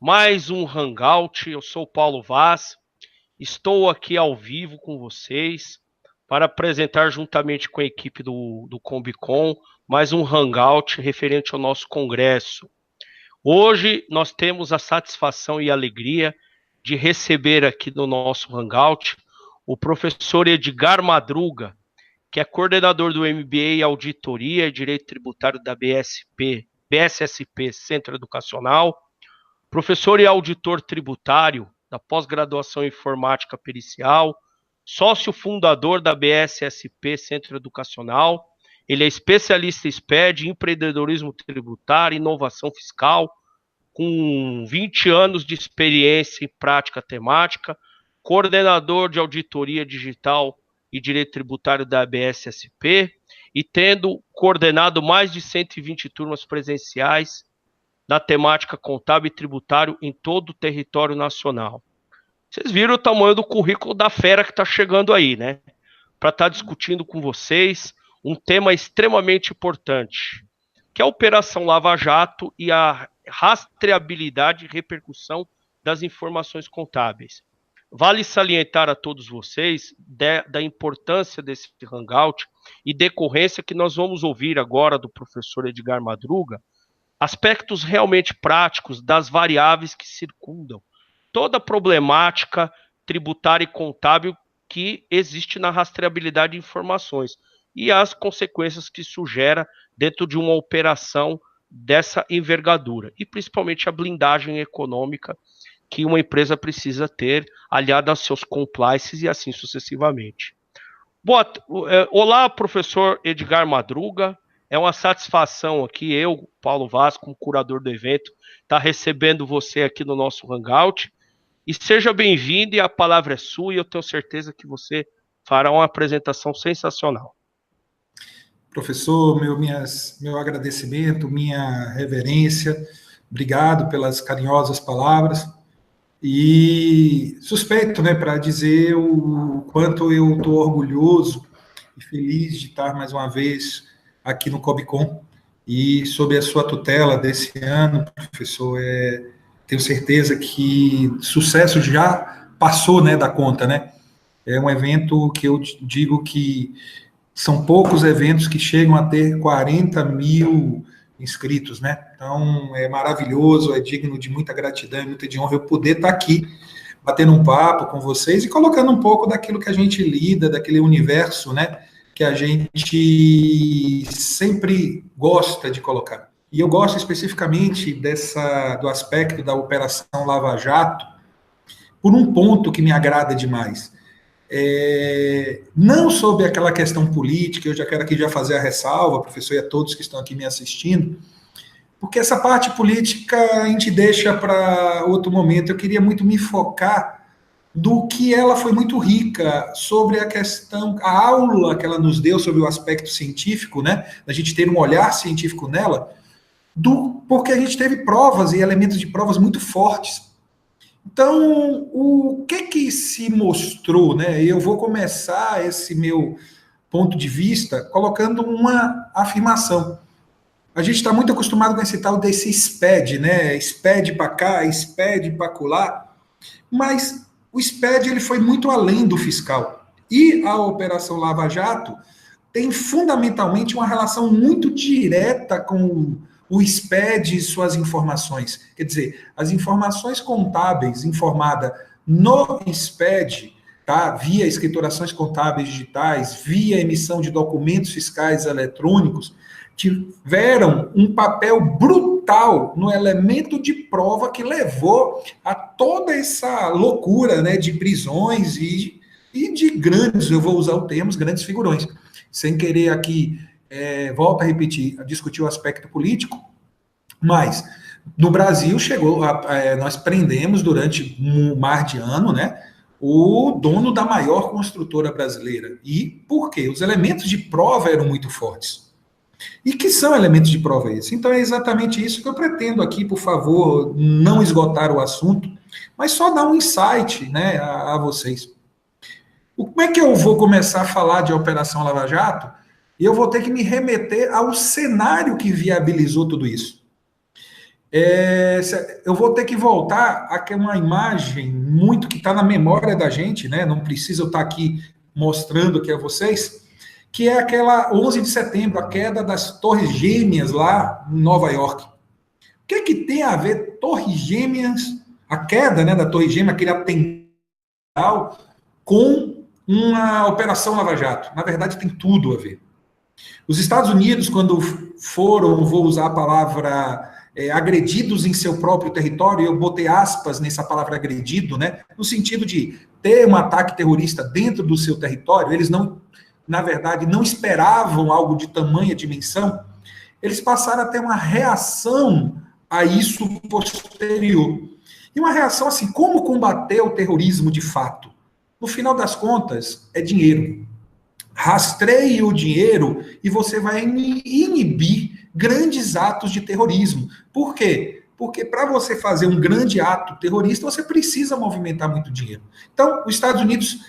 mais um Hangout. Eu sou o Paulo Vaz, estou aqui ao vivo com vocês para apresentar juntamente com a equipe do Combicon mais um Hangout referente ao nosso congresso. Hoje nós temos a satisfação e a alegria de receber aqui no nosso Hangout o professor Edgar Madruga, que é coordenador do MBA em Auditoria e Direito Tributário da BSSP Centro Educacional, professor e auditor tributário da pós-graduação em Informática Pericial, sócio fundador da BSSP Centro Educacional. Ele é especialista em SPED, empreendedorismo tributário, inovação fiscal, com 20 anos de experiência em prática temática, coordenador de auditoria digital e direito tributário da BSSP, e tendo coordenado mais de 120 turmas presenciais na temática contábil e tributário em todo o território nacional. Vocês viram o tamanho do currículo da fera que está chegando aí, né? Para estar discutindo com vocês um tema extremamente importante, que é a Operação Lava Jato e a rastreabilidade e repercussão das informações contábeis. Vale salientar a todos vocês da importância desse hangout e decorrência que nós vamos ouvir agora do professor Edgar Madruga, aspectos realmente práticos das variáveis que circundam toda a problemática tributária e contábil que existe na rastreabilidade de informações e as consequências que isso gera dentro de uma operação dessa envergadura, e principalmente a blindagem econômica que uma empresa precisa ter, aliada aos seus compliances e assim sucessivamente. Olá, professor Edgar Madruga. É uma satisfação aqui, eu, Paulo Vaz, como curador do evento, estar recebendo você aqui no nosso Hangout. E seja bem-vindo, e a palavra é sua, e eu tenho certeza que você fará uma apresentação sensacional. Professor, meu agradecimento, minha reverência, obrigado pelas carinhosas palavras. E suspeito, né, para dizer o quanto eu estou orgulhoso e feliz de estar mais uma vez aqui no Combicon e sob a sua tutela desse ano, professor. Tenho certeza que sucesso já passou, né, da conta, né? É um evento que eu digo que são poucos eventos que chegam a ter 40 mil inscritos, né? Então, é maravilhoso, é digno de muita gratidão e muita de honra eu poder estar aqui, batendo um papo com vocês e colocando um pouco daquilo que a gente lida, daquele universo, né, que a gente sempre gosta de colocar. E eu gosto especificamente do aspecto da Operação Lava Jato, por um ponto que me agrada demais. Não sobre aquela questão política, eu já quero aqui já fazer a ressalva, professor, e a todos que estão aqui me assistindo, porque essa parte política a gente deixa para outro momento. Eu queria muito me focar do que ela foi muito rica sobre a questão, a aula que ela nos deu sobre o aspecto científico, né, da gente ter um olhar científico nela, porque a gente teve provas e elementos de provas muito fortes. Então, o que se mostrou, né? Eu vou começar esse meu ponto de vista colocando uma afirmação. A gente está muito acostumado com esse tal desse SPED, né? SPED para cá, SPED para colar, mas o SPED ele foi muito além do fiscal. E a Operação Lava Jato tem fundamentalmente uma relação muito direta com o SPED e suas informações. Quer dizer, as informações contábeis informadas no SPED, tá, via escriturações contábeis digitais, via emissão de documentos fiscais eletrônicos, tiveram um papel brutal no elemento de prova que levou a toda essa loucura, né, de prisões e de grandes, eu vou usar o termo, grandes figurões. Sem querer aqui, volto a repetir, a discutir o aspecto político, mas no Brasil nós prendemos durante um mar de ano, né, o dono da maior construtora brasileira. E por quê? Os elementos de prova eram muito fortes. E que são elementos de prova esses? Então é exatamente isso que eu pretendo aqui, por favor, não esgotar o assunto, mas só dar um insight, né, a vocês. Como é que eu vou começar a falar de Operação Lava Jato? E eu vou ter que me remeter ao cenário que viabilizou tudo isso. Eu vou ter que voltar a uma imagem muito que está na memória da gente, né? Não precisa eu estar aqui mostrando aqui a vocês, que é aquela 11 de setembro, a queda das Torres Gêmeas lá em Nova York. O que tem a ver Torres Gêmeas, a queda, né, da Torre Gêmea, aquele atentado, com uma Operação Lava Jato? Na verdade, tem tudo a ver. Os Estados Unidos, quando foram, vou usar a palavra, agredidos em seu próprio território, eu botei aspas nessa palavra agredido, né, no sentido de ter um ataque terrorista dentro do seu território, eles não, na verdade, não esperavam algo de tamanha dimensão, eles passaram a ter uma reação a isso posterior. E uma reação assim, como combater o terrorismo de fato? No final das contas, é dinheiro. Rastreie o dinheiro e você vai inibir grandes atos de terrorismo. Por quê? Porque para você fazer um grande ato terrorista, você precisa movimentar muito dinheiro. Então, os Estados Unidos,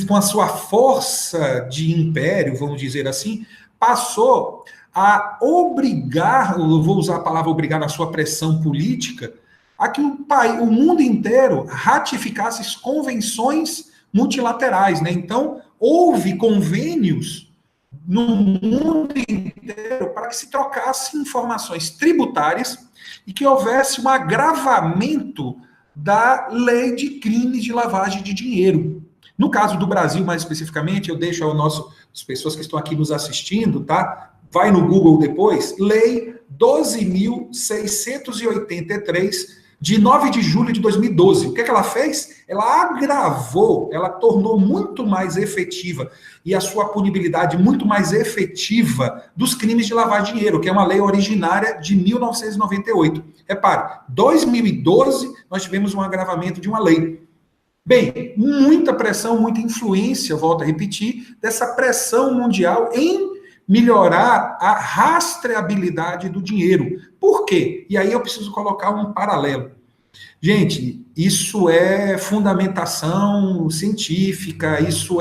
com a sua força de império, vamos dizer assim, passou a obrigar, eu vou usar a palavra obrigar na sua pressão política, a que o mundo inteiro ratificasse as convenções multilaterais, né? Então, houve convênios no mundo inteiro para que se trocassem informações tributárias e que houvesse um agravamento da lei de crimes de lavagem de dinheiro. No caso do Brasil, mais especificamente, eu deixo as pessoas que estão aqui nos assistindo, tá? Vai no Google depois, Lei 12.683, de 9 de julho de 2012. O que ela fez? Ela agravou, ela tornou muito mais efetiva e a sua punibilidade muito mais efetiva dos crimes de lavar dinheiro, que é uma lei originária de 1998. Repare, 2012 nós tivemos um agravamento de uma lei. Bem, muita pressão, muita influência, volto a repetir, dessa pressão mundial em melhorar a rastreabilidade do dinheiro. Por quê? E aí eu preciso colocar um paralelo. Gente, isso é fundamentação científica, isso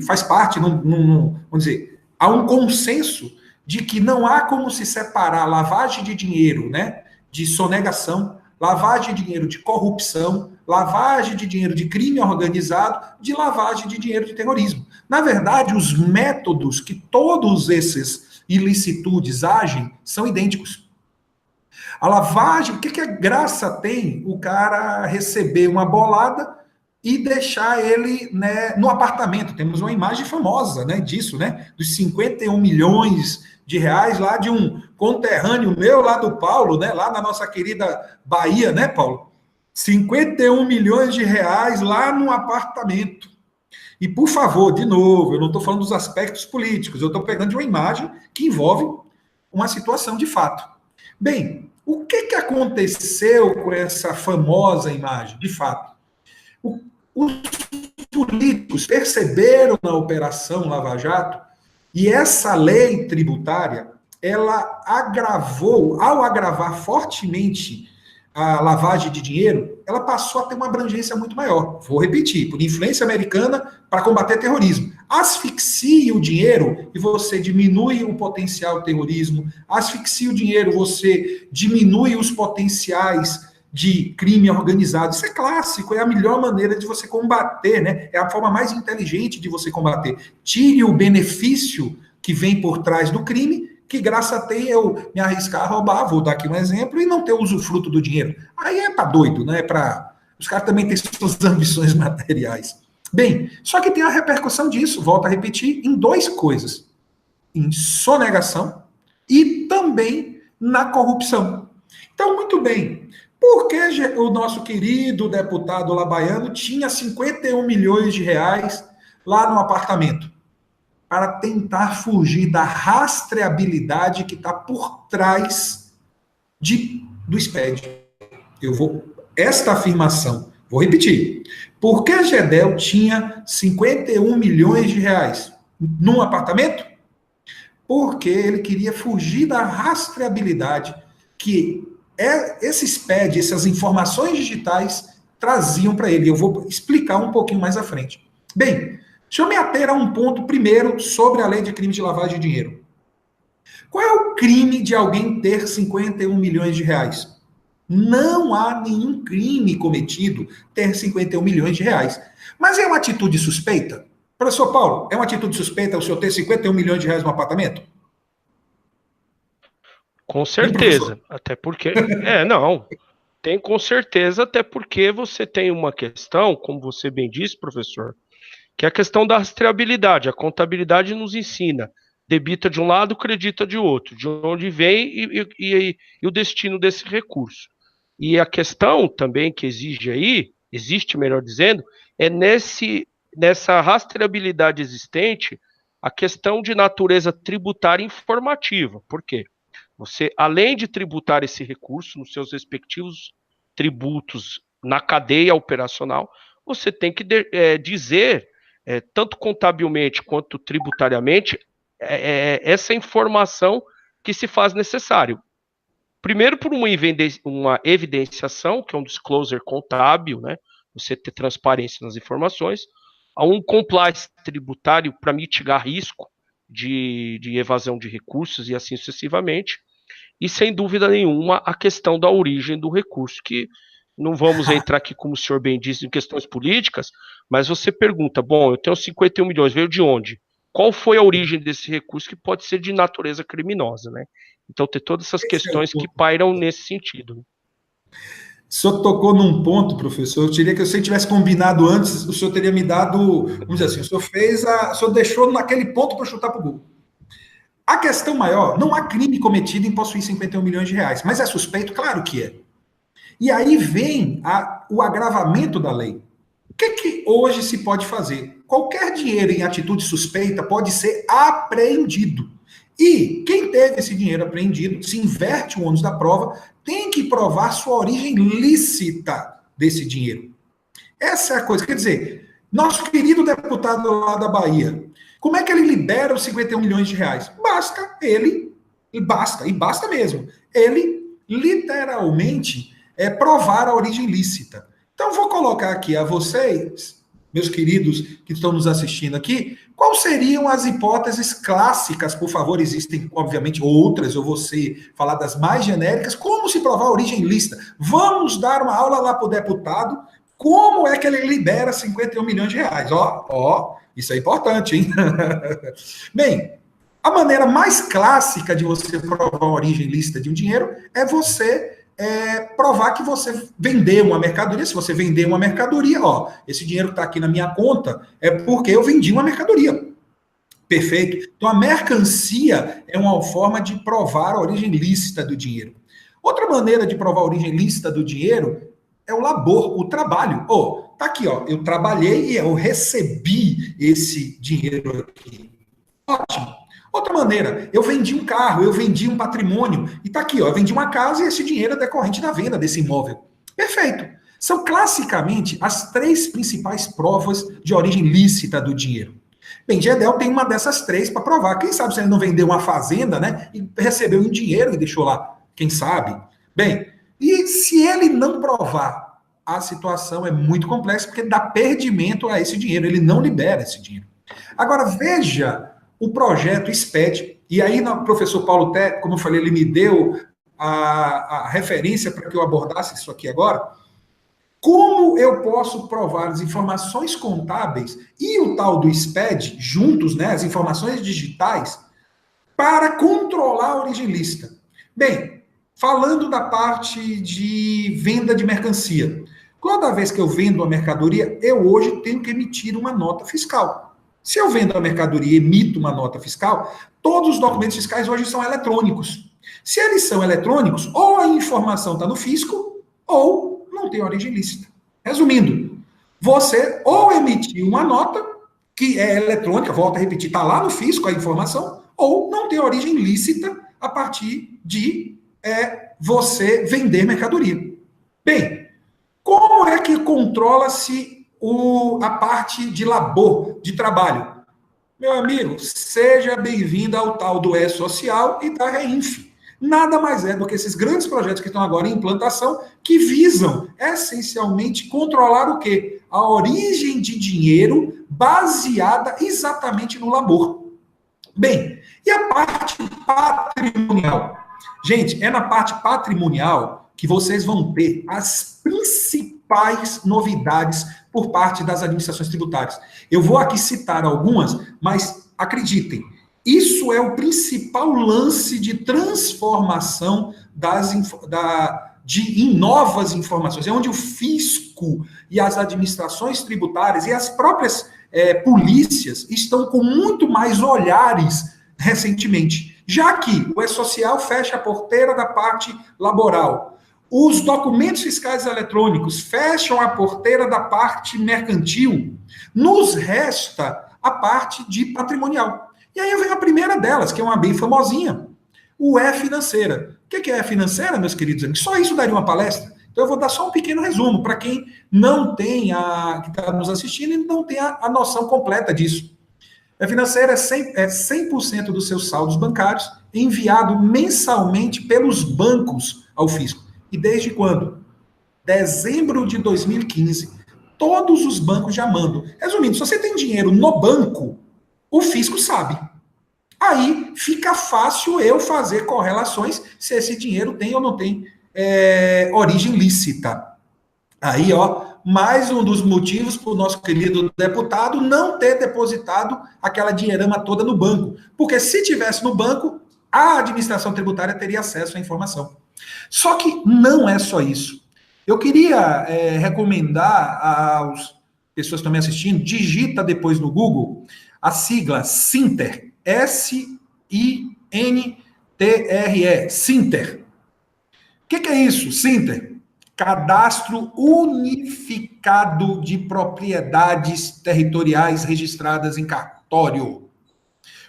faz parte, vamos dizer, há um consenso de que não há como se separar lavagem de dinheiro, né, de sonegação, lavagem de dinheiro de corrupção, lavagem de dinheiro de crime organizado, de lavagem de dinheiro de terrorismo. Na verdade, os métodos que todos esses ilicitudes agem são idênticos. A lavagem, o que graça tem o cara receber uma bolada e deixar ele, né, no apartamento? Temos uma imagem famosa, né, disso, né, dos 51 milhões de reais lá de um conterrâneo meu lá do Paulo, né, lá na nossa querida Bahia, né, Paulo? 51 milhões de reais lá num apartamento. E, por favor, de novo, eu não estou falando dos aspectos políticos, eu estou pegando de uma imagem que envolve uma situação de fato. Bem, o que aconteceu com essa famosa imagem, de fato? Os políticos perceberam na Operação Lava Jato e essa lei tributária, ela agravou, ao agravar fortemente a lavagem de dinheiro, ela passou a ter uma abrangência muito maior. Vou repetir, por influência americana para combater terrorismo. Asfixia o dinheiro e você diminui o potencial terrorismo. Asfixia o dinheiro, você diminui os potenciais de crime organizado. Isso é clássico, é a melhor maneira de você combater, né? É a forma mais inteligente de você combater. Tire o benefício que vem por trás do crime. Que graça tem eu me arriscar a roubar, vou dar aqui um exemplo, e não ter usufruto do dinheiro. Aí é para doido, né? Os caras também têm suas ambições materiais. Bem, só que tem a repercussão disso, volto a repetir, em duas coisas. Em sonegação e também na corrupção. Então, muito bem. Por que o nosso querido deputado Labaiano tinha 51 milhões de reais lá no apartamento? Para tentar fugir da rastreabilidade que está por trás do SPED. Esta afirmação, vou repetir. Por que Gedel tinha 51 milhões de reais num apartamento? Porque ele queria fugir da rastreabilidade que esse SPED, essas informações digitais, traziam para ele. Eu vou explicar um pouquinho mais à frente. Bem, deixa eu me ater a um ponto primeiro sobre a lei de crime de lavagem de dinheiro. Qual é o crime de alguém ter 51 milhões de reais? Não há nenhum crime cometido ter 51 milhões de reais. Mas é uma atitude suspeita? Professor Paulo, é uma atitude suspeita o senhor ter 51 milhões de reais no apartamento? Com Hein, professor? certeza. Até porque. Não. Tem com certeza, até porque você tem uma questão, como você bem disse, professor, que é a questão da rastreabilidade. A contabilidade nos ensina. Debita de um lado, credita de outro. De onde vem e o destino desse recurso. E a questão também que existe, melhor dizendo, é nessa rastreabilidade existente, a questão de natureza tributária informativa. Por quê? Você, além de tributar esse recurso nos seus respectivos tributos na cadeia operacional, você tem que dizer, tanto contabilmente quanto tributariamente, essa informação que se faz necessário. Primeiro, por uma evidenciação, que é um disclosure contábil, né? Você ter transparência nas informações, a um compliance tributário para mitigar risco de evasão de recursos e assim sucessivamente. E, sem dúvida nenhuma, a questão da origem do recurso, que não vamos entrar aqui, como o senhor bem disse, em questões políticas, mas você pergunta, bom, eu tenho 51 milhões, veio de onde? Qual foi a origem desse recurso, que pode ser de natureza criminosa, né? Então, tem todas essas Esse é o questões que ponto. pairam nesse sentido. O senhor tocou num ponto, professor, eu diria que se eu tivesse combinado antes, o senhor teria me dado, vamos dizer assim, o senhor deixou naquele ponto para chutar para o gol. A questão maior, não há crime cometido em possuir 51 milhões de reais, mas é suspeito? Claro que é. E aí vem o agravamento da lei. O que hoje se pode fazer? Qualquer dinheiro em atitude suspeita pode ser apreendido. E quem teve esse dinheiro apreendido, se inverte o ônus da prova, tem que provar sua origem lícita desse dinheiro. Essa é a coisa. Quer dizer, nosso querido deputado lá da Bahia, como é que ele libera os 51 milhões de reais? Basta ele, e basta mesmo, ele literalmente provar a origem lícita. Então, vou colocar aqui a vocês, meus queridos que estão nos assistindo aqui, quais seriam as hipóteses clássicas, por favor, existem, obviamente, outras, eu vou falar das mais genéricas, como se provar a origem lícita. Vamos dar uma aula lá para o deputado, como é que ele libera 51 milhões de reais? Isso é importante, hein? Bem, a maneira mais clássica de você provar a origem lícita de um dinheiro é você provar que você vendeu uma mercadoria. Se você vender uma mercadoria, esse dinheiro que está aqui na minha conta é porque eu vendi uma mercadoria. Perfeito? Então, a mercancia é uma forma de provar a origem lícita do dinheiro. Outra maneira de provar a origem lícita do dinheiro é o labor, o trabalho. Tá aqui, eu trabalhei e eu recebi esse dinheiro aqui. Ótimo. Outra maneira, eu vendi um carro, eu vendi um patrimônio, e tá aqui, eu vendi uma casa e esse dinheiro é decorrente da venda desse imóvel. Perfeito. São classicamente as três principais provas de origem lícita do dinheiro. Bem, Gedel tem uma dessas três para provar. Quem sabe se ele não vendeu uma fazenda, né, e recebeu um dinheiro e deixou lá? Quem sabe? Bem, e se ele não provar, a situação é muito complexa, porque dá perdimento a esse dinheiro, ele não libera esse dinheiro. Agora, veja o projeto SPED, e aí o professor Paulo Té, como eu falei, ele me deu a referência para que eu abordasse isso aqui agora. Como eu posso provar as informações contábeis e o tal do SPED, juntos, né, as informações digitais, para controlar a origem lícita? Bem, falando da parte de venda de mercancia, toda vez que eu vendo uma mercadoria, eu hoje tenho que emitir uma nota fiscal. Se eu vendo a mercadoria e emito uma nota fiscal, todos os documentos fiscais hoje são eletrônicos. Se eles são eletrônicos, ou a informação está no fisco, ou não tem origem lícita. Resumindo, você ou emitiu uma nota, que é eletrônica, volto a repetir, está lá no fisco a informação, ou não tem origem lícita a partir de você vender mercadoria. Bem, como é que controla-se a parte de labor, de trabalho? Meu amigo, seja bem-vindo ao tal do E-Social e da REINF. Nada mais é do que esses grandes projetos que estão agora em implantação, que visam essencialmente controlar o quê? A origem de dinheiro baseada exatamente no labor. Bem, E a parte patrimonial? Gente, é na parte patrimonial que vocês vão ter as principais novidades por parte das administrações tributárias. Eu vou aqui citar algumas, mas acreditem, isso é o principal lance de transformação em novas informações. É onde o fisco e as administrações tributárias e as próprias polícias estão com muito mais olhares recentemente, já que o E-Social fecha a porteira da parte laboral. Os documentos fiscais eletrônicos fecham a porteira da parte mercantil. Nos resta a parte de patrimonial. E aí vem a primeira delas, que é uma bem famosinha, o E-Financeira. O que é E-Financeira, meus queridos amigos? Só isso daria uma palestra. Então eu vou dar só um pequeno resumo para quem não tem que está nos assistindo e não tem a noção completa disso. E-Financeira é 100% dos seus saldos bancários enviado mensalmente pelos bancos ao fisco. E desde quando? Dezembro de 2015. Todos os bancos já mandam. Resumindo, se você tem dinheiro no banco, o fisco sabe. Aí fica fácil eu fazer correlações se esse dinheiro tem ou não tem origem lícita. Aí, mais um dos motivos para o nosso querido deputado não ter depositado aquela dinheirama toda no banco. Porque se tivesse no banco, a administração tributária teria acesso à informação. Só que não é só isso. Eu queria recomendar às pessoas que estão me assistindo, digita depois no Google a sigla SINTER, S-I-N-T-R-E, SINTER. O que é isso, SINTER? Cadastro Unificado de Propriedades Territoriais Registradas em Cartório. O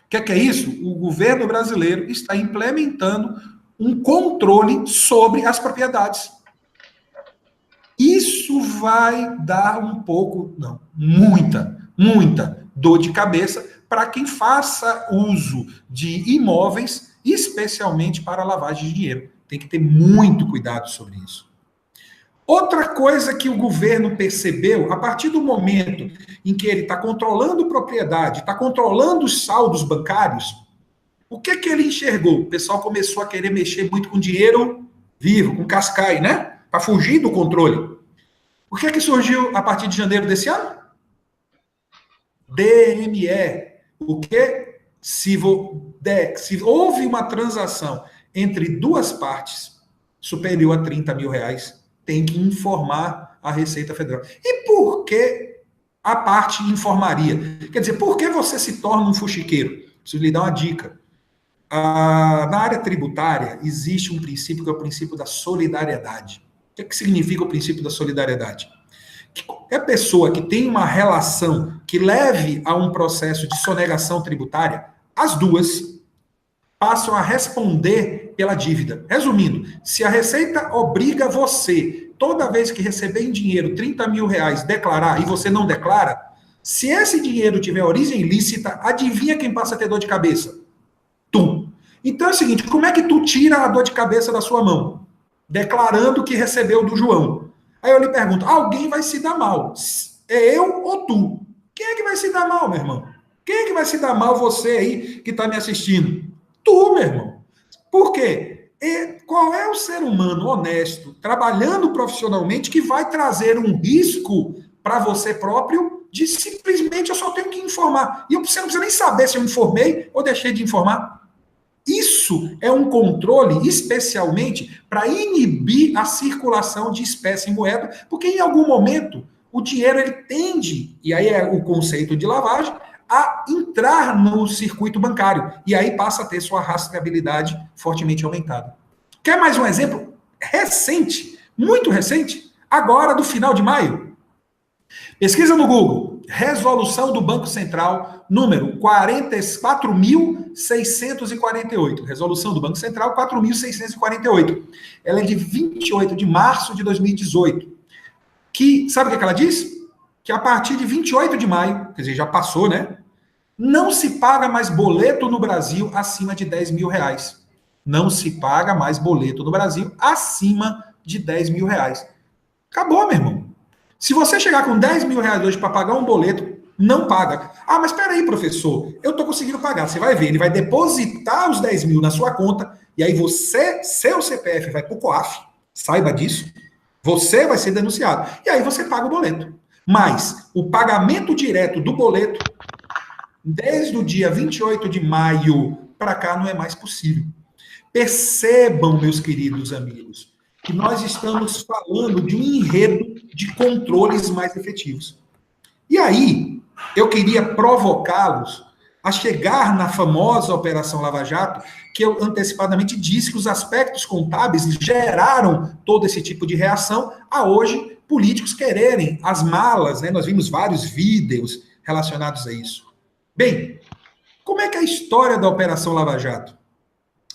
que é isso? O governo brasileiro está implementando um controle sobre as propriedades. Isso vai dar muita dor de cabeça para quem faça uso de imóveis, especialmente para lavagem de dinheiro. Tem que ter muito cuidado sobre isso. Outra coisa que o governo percebeu, a partir do momento em que ele está controlando propriedade, está controlando os saldos bancários, o que ele enxergou? O pessoal começou a querer mexer muito com dinheiro vivo, com cascai, né? Para fugir do controle. O que surgiu a partir de janeiro desse ano? DME. O que? Se houve uma transação entre duas partes superior a 30 mil reais, tem que informar a Receita Federal. E por que a parte informaria? Quer dizer, por que você se torna um fuxiqueiro? Preciso lhe dar uma dica. Na área tributária, existe um princípio que é o princípio da solidariedade. O que significa o princípio da solidariedade? Que qualquer pessoa que tem uma relação que leve a um processo de sonegação tributária, as duas passam a responder pela dívida. Resumindo, se a Receita obriga você, toda vez que receber em dinheiro 30 mil reais, declarar, e você não declara, se esse dinheiro tiver origem ilícita, adivinha quem passa a ter dor de cabeça? Tu. Então é o seguinte, como é que tu tira a dor de cabeça da sua mão? Declarando que recebeu do João. Aí eu lhe pergunto, alguém vai se dar mal? É eu ou tu? Quem é que vai se dar mal, meu irmão? Quem é que vai se dar mal, você aí que está me assistindo? Tu, meu irmão. Por quê? Qual é o ser humano honesto, trabalhando profissionalmente, que vai trazer um risco para você próprio de simplesmente eu só tenho que informar. E você não precisa nem saber se eu informei ou deixei de informar. Isso é um controle especialmente para inibir a circulação de espécie em moeda, porque em algum momento o dinheiro ele tende, e aí é o conceito de lavagem, a entrar no circuito bancário. E aí passa a ter sua rastreabilidade fortemente aumentada. Quer mais um exemplo? Recente, muito recente, agora do final de maio. Pesquisa no Google, resolução do Banco Central, número 4.648. Resolução do Banco Central, 4.648. Ela é de 28 de março de 2018. Que, sabe o que ela diz? Que a partir de 28 de maio, quer dizer, já passou, né? Não se paga mais boleto no Brasil acima de 10 mil reais. Não se paga mais boleto no Brasil acima de 10 mil reais. Acabou, meu irmão. Se você chegar com 10 mil reais hoje para pagar um boleto, não paga. Ah, mas espera aí, professor, eu estou conseguindo pagar. Você vai ver, ele vai depositar os 10 mil na sua conta, e aí seu CPF vai para o COAF, saiba disso, você vai ser denunciado. E aí você paga o boleto. Mas o pagamento direto do boleto, desde o dia 28 de maio para cá, não é mais possível. Percebam, meus queridos amigos, que nós estamos falando de um enredo de controles mais efetivos. E aí, eu queria provocá-los a chegar na famosa Operação Lava Jato, que eu antecipadamente disse que os aspectos contábeis geraram todo esse tipo de reação, a hoje políticos quererem as malas, né? Nós vimos vários vídeos relacionados a isso. Bem, como é que é a história da Operação Lava Jato?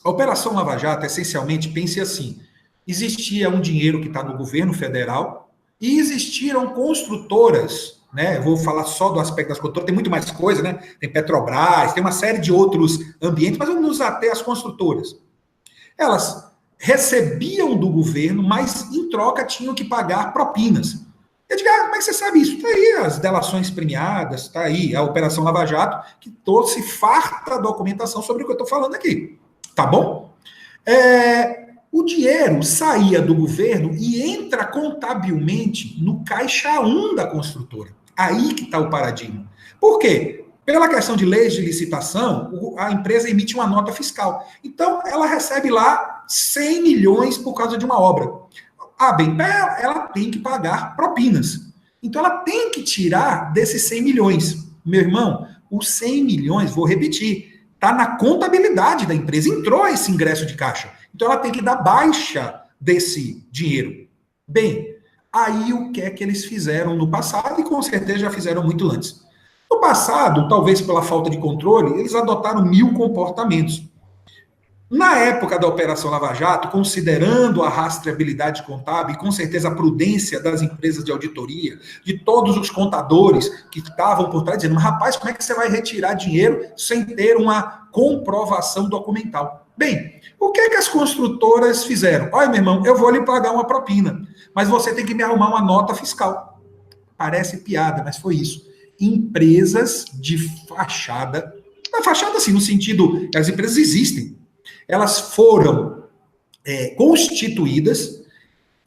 A Operação Lava Jato, essencialmente, pense assim, existia um dinheiro que está no governo federal e existiram construtoras, né? Eu vou falar só do aspecto das construtoras, tem muito mais coisa, né? Tem Petrobras, tem uma série de outros ambientes, mas vamos nos ater às construtoras. Elas recebiam do governo, mas em troca tinham que pagar propinas. Eu digo, como é que você sabe isso? Está aí as delações premiadas, está aí a Operação Lava Jato, que trouxe farta documentação sobre o que eu estou falando aqui. Tá bom? O dinheiro saía do governo e entra contabilmente no caixa 1 da construtora. Aí que está o paradigma. Por quê? Pela questão de leis de licitação, a empresa emite uma nota fiscal. Então, ela recebe lá 100 milhões por causa de uma obra. Bem, ela tem que pagar propinas. Então, ela tem que tirar desses 100 milhões. Meu irmão, os 100 milhões, vou repetir, está na contabilidade da empresa, entrou esse ingresso de caixa. Então, ela tem que dar baixa desse dinheiro. Bem, aí o que é que eles fizeram no passado, e com certeza já fizeram muito antes. No passado, talvez pela falta de controle, eles adotaram 1000 comportamentos. Na época da Operação Lava Jato, considerando a rastreabilidade contábil e com certeza a prudência das empresas de auditoria, de todos os contadores que estavam por trás, dizendo, rapaz, como é que você vai retirar dinheiro sem ter uma comprovação documental? Bem, o que é que as construtoras fizeram? Olha, meu irmão, eu vou lhe pagar uma propina, mas você tem que me arrumar uma nota fiscal. Parece piada, mas foi isso. Empresas de fachada, fachada assim, no sentido que as empresas existem, elas foram constituídas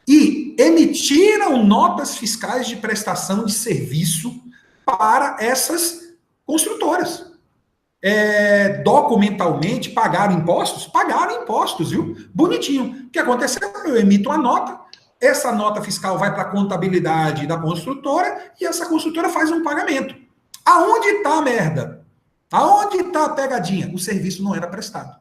e emitiram notas fiscais de prestação de serviço para essas construtoras. Documentalmente, pagaram impostos, viu? Bonitinho. O que aconteceu? Eu emito uma nota, essa nota fiscal vai para a contabilidade da construtora e essa construtora faz um pagamento. Aonde está a merda? Aonde está a pegadinha? O serviço não era prestado.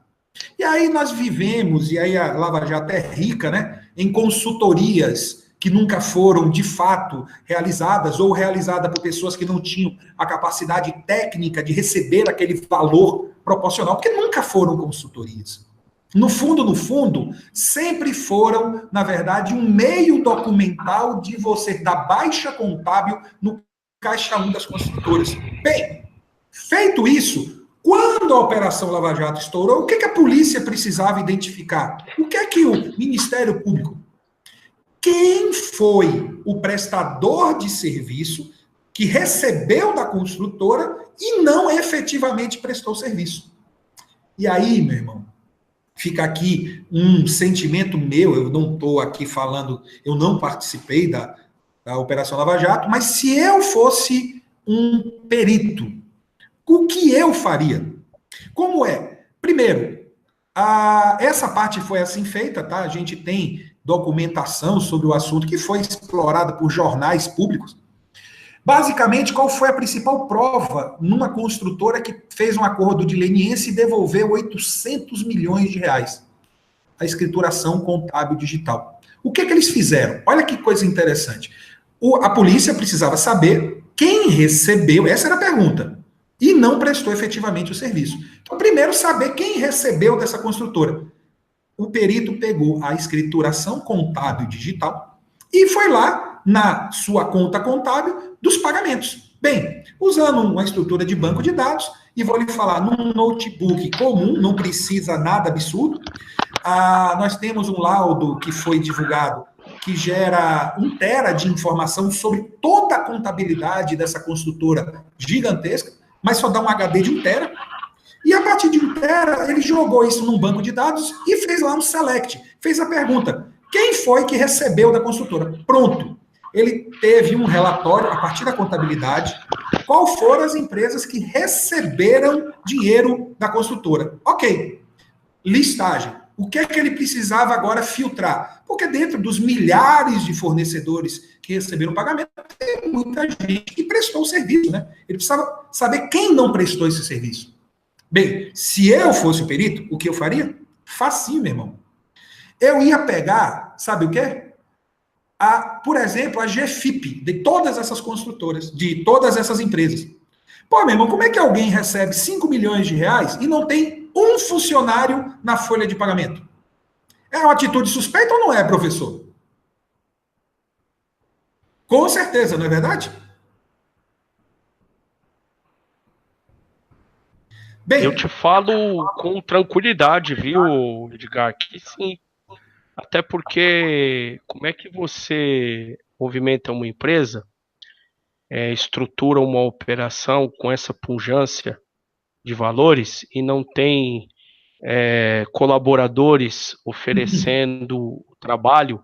E aí nós vivemos, e aí a Lava Jato é rica, né, em consultorias que nunca foram, de fato, realizadas ou realizadas por pessoas que não tinham a capacidade técnica de receber aquele valor proporcional, porque nunca foram consultorias. No fundo, sempre foram, na verdade, um meio documental de você dar baixa contábil no caixa 1 das construtoras. Bem, feito isso, quando a Operação Lava Jato estourou, o que a polícia precisava identificar? O que é que o Ministério Público? Quem foi o prestador de serviço que recebeu da construtora e não efetivamente prestou serviço? E aí, meu irmão, fica aqui um sentimento meu, eu não estou aqui falando, eu não participei da Operação Lava Jato, mas se eu fosse um perito, o que eu faria? Como é? Primeiro, essa parte foi assim feita, tá? A gente tem documentação sobre o assunto que foi explorada por jornais públicos. Basicamente, qual foi a principal prova numa construtora que fez um acordo de leniência e devolveu 800 milhões de reais? A escrituração contábil digital. O que eles fizeram? Olha que coisa interessante. A polícia precisava saber quem recebeu, essa era a pergunta, e não prestou efetivamente o serviço. Então, primeiro, saber quem recebeu dessa construtora. O perito pegou a escrituração contábil digital e foi lá na sua conta contábil dos pagamentos. Bem, usando uma estrutura de banco de dados, e vou lhe falar, num notebook comum, não precisa nada absurdo, nós temos um laudo que foi divulgado, que gera 1 tera de informação sobre toda a contabilidade dessa construtora gigantesca, mas só dá um HD de 1 tera. E a partir de 1 tera, ele jogou isso num banco de dados e fez lá um select. Fez a pergunta: quem foi que recebeu da construtora? Pronto. Ele teve um relatório, a partir da contabilidade, qual foram as empresas que receberam dinheiro da construtora. Ok. Listagem. O que é que ele precisava agora filtrar? Porque dentro dos milhares de fornecedores que receberam pagamento, tem muita gente que prestou o serviço, né? Ele precisava saber quem não prestou esse serviço. Bem, se eu fosse o perito, o que eu faria? Facinho, meu irmão. Eu ia pegar, sabe o quê? Por exemplo, a GFIP, de todas essas construtoras, de todas essas empresas. Pô, meu irmão, como é que alguém recebe 5 milhões de reais e não tem um funcionário na folha de pagamento? É uma atitude suspeita ou não é, professor? Com certeza, não é verdade? Bem, eu te falo com tranquilidade, viu, Edgar, que sim. Até porque, como é que você movimenta uma empresa, estrutura uma operação com essa pujança de valores e não tem colaboradores oferecendo trabalho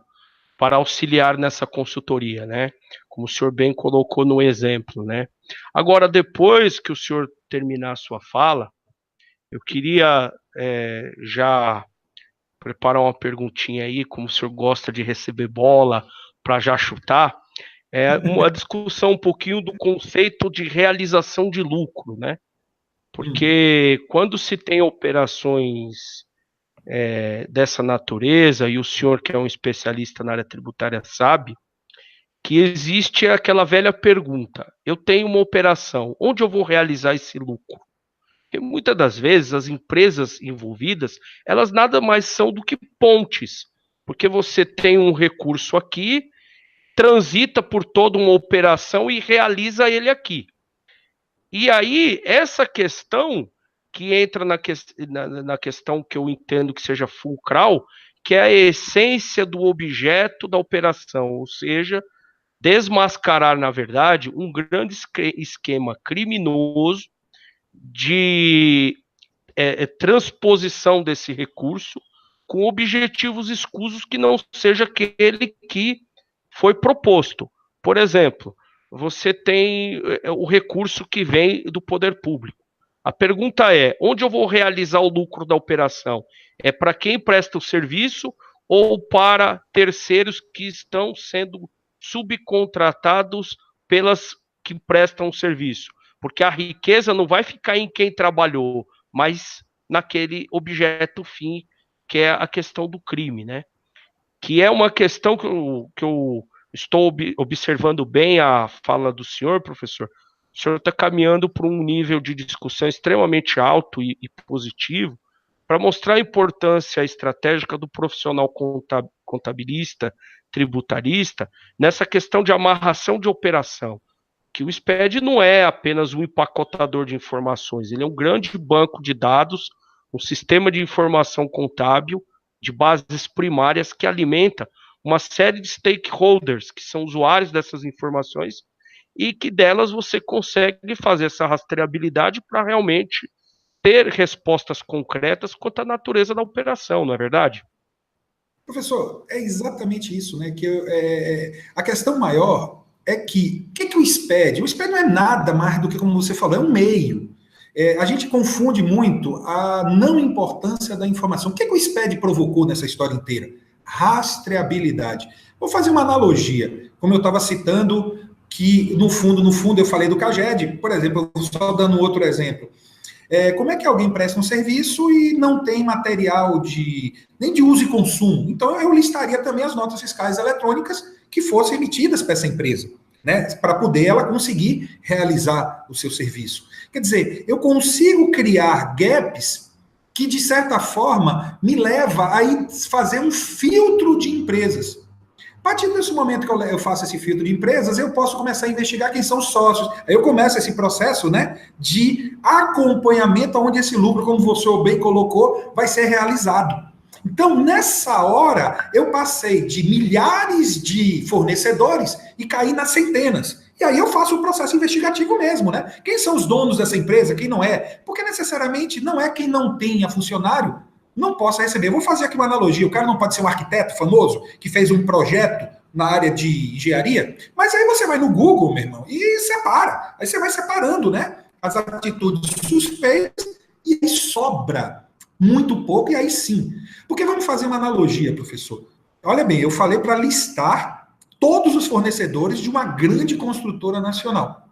para auxiliar nessa consultoria, né? Como o senhor bem colocou no exemplo, né? Agora, depois que o senhor terminar a sua fala, eu queria já preparar uma perguntinha aí, como o senhor gosta de receber bola para já chutar, uma discussão um pouquinho do conceito de realização de lucro, né? Porque quando se tem operações dessa natureza, e o senhor que é um especialista na área tributária sabe, que existe aquela velha pergunta: eu tenho uma operação, onde eu vou realizar esse lucro? Porque muitas das vezes as empresas envolvidas, elas nada mais são do que pontes, porque você tem um recurso aqui, transita por toda uma operação e realiza ele aqui. E aí, essa questão que entra na questão que eu entendo que seja fulcral, que é a essência do objeto da operação, ou seja, desmascarar, na verdade, um grande esquema criminoso de transposição desse recurso com objetivos escusos que não seja aquele que foi proposto. Por exemplo, você tem o recurso que vem do poder público. A pergunta é: onde eu vou realizar o lucro da operação? É para quem presta o serviço ou para terceiros que estão sendo subcontratados pelas que prestam o serviço? Porque a riqueza não vai ficar em quem trabalhou, mas naquele objeto fim, que é a questão do crime, né? Que é uma questão que eu estou observando bem a fala do senhor, professor. O senhor está caminhando para um nível de discussão extremamente alto e positivo para mostrar a importância estratégica do profissional contabilista, tributarista, nessa questão de amarração de operação. Que o SPED não é apenas um empacotador de informações, ele é um grande banco de dados, um sistema de informação contábil de bases primárias que alimenta uma série de stakeholders, que são usuários dessas informações, e que delas você consegue fazer essa rastreabilidade para realmente ter respostas concretas quanto à natureza da operação, não é verdade? Professor, é exatamente isso, né? A questão maior é que o que o SPED? O SPED não é nada mais do que, como você falou, é um meio. A gente confunde muito a não importância da informação. O que o SPED provocou nessa história inteira? Rastreabilidade. Vou fazer uma analogia, como eu estava citando, que no fundo eu falei do CAGED, por exemplo, só dando outro exemplo. Como é que alguém presta um serviço e não tem material nem de uso e consumo? Então, eu listaria também as notas fiscais eletrônicas que fossem emitidas para essa empresa, né, para poder ela conseguir realizar o seu serviço. Quer dizer, eu consigo criar gaps que, de certa forma, me leva a fazer um filtro de empresas. A partir desse momento que eu faço esse filtro de empresas, eu posso começar a investigar quem são os sócios. Aí eu começo esse processo, né, de acompanhamento onde esse lucro, como você bem colocou, vai ser realizado. Então, nessa hora, eu passei de milhares de fornecedores e caí nas centenas. E aí eu faço o processo investigativo mesmo, né? Quem são os donos dessa empresa, quem não é? Porque necessariamente não é quem não tenha funcionário não possa receber. Eu vou fazer aqui uma analogia. O cara não pode ser um arquiteto famoso que fez um projeto na área de engenharia, mas aí você vai no Google, meu irmão, e separa. Aí você vai separando, né? As atitudes suspeitas e aí sobra muito pouco, e aí sim. Porque vamos fazer uma analogia, professor. Olha bem, eu falei para listar todos os fornecedores de uma grande construtora nacional.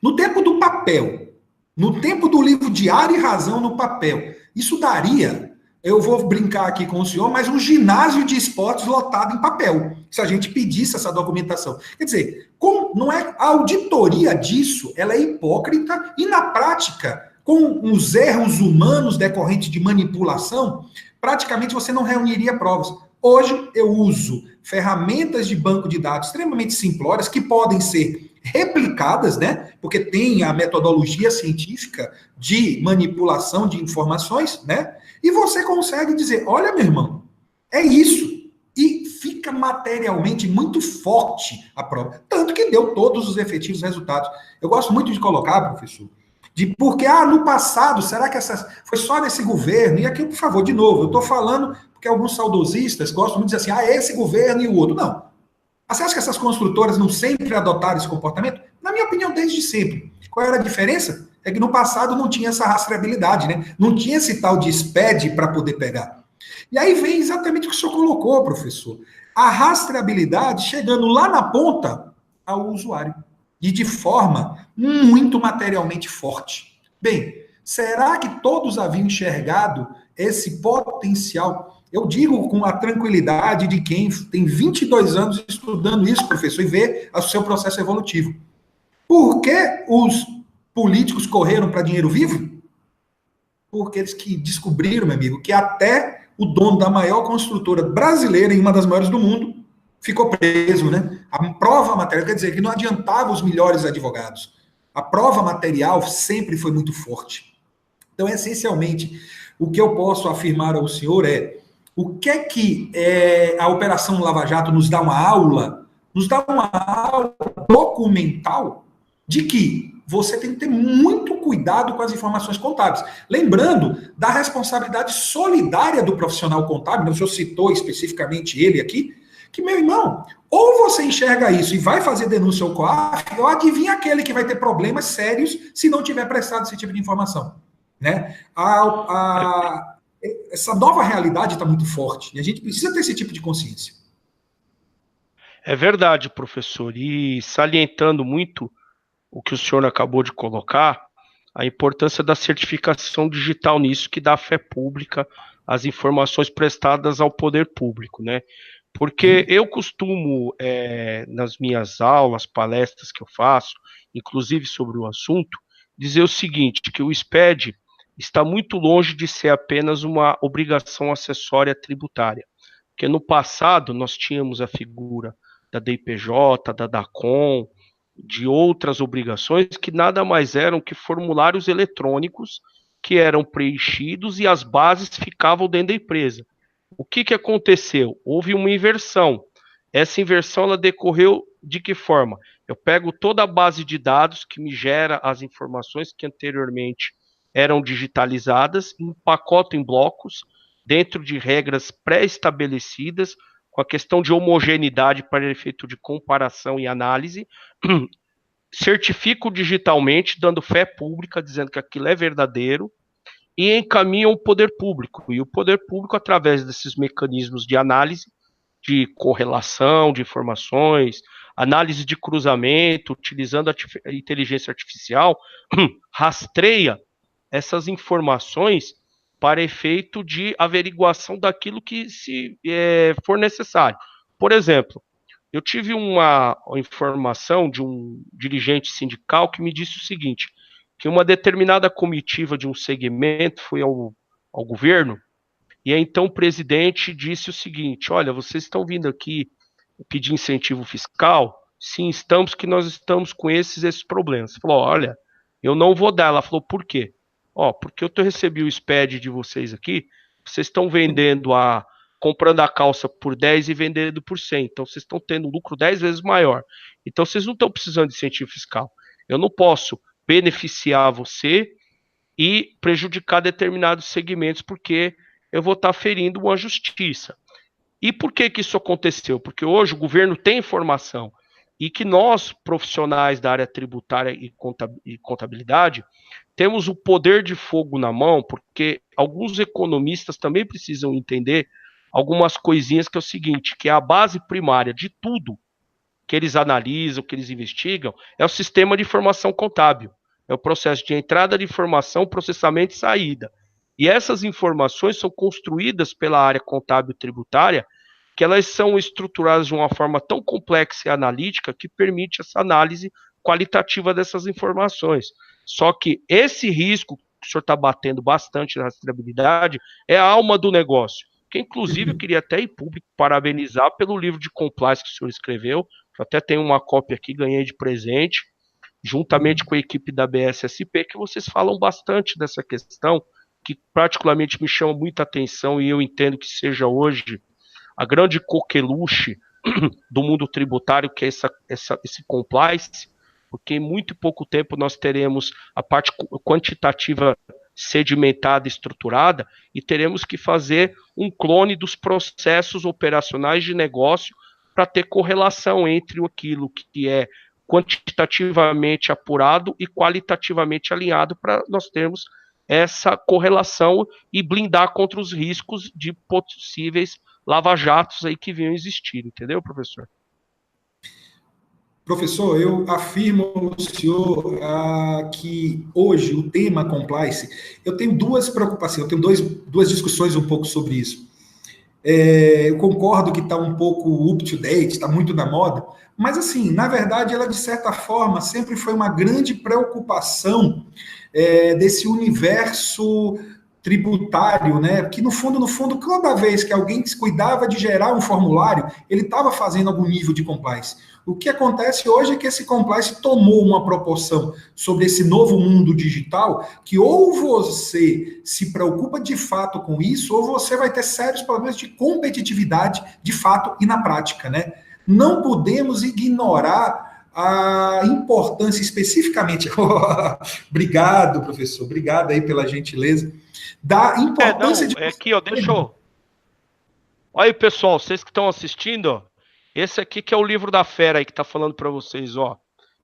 No tempo do papel, no tempo do livro Diário e Razão no papel, isso daria, eu vou brincar aqui com o senhor, mas um ginásio de esportes lotado em papel, se a gente pedisse essa documentação. Quer dizer, não é a auditoria disso, ela é hipócrita e na prática, com os erros humanos decorrentes de manipulação, praticamente você não reuniria provas. Hoje eu uso ferramentas de banco de dados extremamente simplórias que podem ser replicadas, né? Porque tem a metodologia científica de manipulação de informações, né? E você consegue dizer, olha, meu irmão, é isso. E fica materialmente muito forte a prova. Tanto que deu todos os efetivos resultados. Eu gosto muito de colocar, professor, de porque, no passado, será que foi só nesse governo? E aqui, por favor, de novo, eu estou falando porque alguns saudosistas gostam muito de dizer assim, esse governo e o outro. Não. Você acha que essas construtoras não sempre adotaram esse comportamento? Na minha opinião, desde sempre. Qual era a diferença? É que no passado não tinha essa rastreabilidade, né? Não tinha esse tal de SPED para poder pegar. E aí vem exatamente o que o senhor colocou, professor. A rastreabilidade chegando lá na ponta ao usuário. E de forma muito materialmente forte. Bem, será que todos haviam enxergado esse potencial? Eu digo com a tranquilidade de quem tem 22 anos estudando isso, professor, e vê o seu processo evolutivo. Por que os políticos correram para dinheiro vivo? Porque eles que descobriram, meu amigo, que até o dono da maior construtora brasileira, e uma das maiores do mundo, ficou preso, né? A prova material, quer dizer, que não adiantava os melhores advogados. A prova material sempre foi muito forte. Então, essencialmente, o que eu posso afirmar ao senhor é o que é que a Operação Lava Jato nos dá uma aula? Nos dá uma aula documental de que você tem que ter muito cuidado com as informações contábeis. Lembrando da responsabilidade solidária do profissional contábil, o senhor citou especificamente ele aqui, que, meu irmão, ou você enxerga isso e vai fazer denúncia ao COAF, ou adivinha aquele que vai ter problemas sérios se não tiver prestado esse tipo de informação. Né? Essa nova realidade está muito forte e a gente precisa ter esse tipo de consciência. É verdade, professor. E salientando muito o que o senhor acabou de colocar, a importância da certificação digital nisso, que dá fé pública às informações prestadas ao poder público, né? Porque eu costumo, nas minhas aulas, palestras que eu faço, inclusive sobre o assunto, dizer o seguinte, que o SPED está muito longe de ser apenas uma obrigação acessória tributária. Porque no passado nós tínhamos a figura da DIPJ, da DACOM, de outras obrigações que nada mais eram que formulários eletrônicos que eram preenchidos e as bases ficavam dentro da empresa. O que aconteceu? Houve uma inversão. Essa inversão ela decorreu de que forma? Eu pego toda a base de dados que me gera as informações que anteriormente eram digitalizadas, empacoto em blocos, dentro de regras pré-estabelecidas, com a questão de homogeneidade para efeito de comparação e análise, certifico digitalmente, dando fé pública, dizendo que aquilo é verdadeiro, e encaminham o poder público. E o poder público, através desses mecanismos de análise, de correlação de informações, análise de cruzamento, utilizando a inteligência artificial, rastreia essas informações para efeito de averiguação daquilo que se for necessário. Por exemplo, eu tive uma informação de um dirigente sindical que me disse o seguinte, que uma determinada comitiva de um segmento foi ao governo, e aí, então o presidente disse o seguinte, olha, vocês estão vindo aqui pedir incentivo fiscal? Sim, estamos, que nós estamos com esses problemas. Falou, olha, eu não vou dar. Ela falou, por quê? Porque eu recebi o SPED de vocês aqui, vocês estão comprando a calça por 10 e vendendo por 100. Então, vocês estão tendo um lucro 10 vezes maior. Então, vocês não estão precisando de incentivo fiscal. Eu não posso beneficiar você e prejudicar determinados segmentos, porque eu vou estar ferindo uma justiça. E por que isso aconteceu? Porque hoje o governo tem informação e que nós, profissionais da área tributária e contabilidade, temos o poder de fogo na mão, porque alguns economistas também precisam entender algumas coisinhas, que é o seguinte, que é a base primária de tudo que eles analisam, que eles investigam, é o sistema de informação contábil. É o processo de entrada de informação, processamento e saída. E essas informações são construídas pela área contábil tributária, que elas são estruturadas de uma forma tão complexa e analítica que permite essa análise qualitativa dessas informações. Só que esse risco que o senhor está batendo bastante na rastreabilidade é a alma do negócio. Que, inclusive, eu queria até ir público parabenizar pelo livro de compliance que o senhor escreveu. Eu até tenho uma cópia aqui, ganhei de presente, juntamente com a equipe da BSSP, que vocês falam bastante dessa questão, que particularmente me chama muita atenção e eu entendo que seja hoje a grande coqueluche do mundo tributário, que é esse compliance, porque em muito pouco tempo nós teremos a parte quantitativa sedimentada, estruturada, e teremos que fazer um clone dos processos operacionais de negócio para ter correlação entre aquilo que é quantitativamente apurado e qualitativamente alinhado, para nós termos essa correlação e blindar contra os riscos de possíveis lava-jatos aí que venham existir, entendeu, professor? Professor, eu afirmo ao senhor que hoje o tema compliance, eu tenho duas preocupações, eu tenho duas discussões um pouco sobre isso. Eu concordo que está um pouco up-to-date, está muito na moda, mas assim, na verdade, ela de certa forma sempre foi uma grande preocupação desse universo tributário, né? Que no fundo, toda vez que alguém se cuidava de gerar um formulário, ele estava fazendo algum nível de compliance. O que acontece hoje é que esse compliance tomou uma proporção sobre esse novo mundo digital, que ou você se preocupa de fato com isso, ou você vai ter sérios problemas de competitividade de fato e na prática, né? Não podemos ignorar a importância especificamente. Obrigado, professor, obrigado aí pela gentileza. Da importância de. Aqui, ó, deixa eu. Olha aí, pessoal, vocês que estão assistindo, ó, esse aqui que é o livro da fera aí que tá falando para vocês, ó.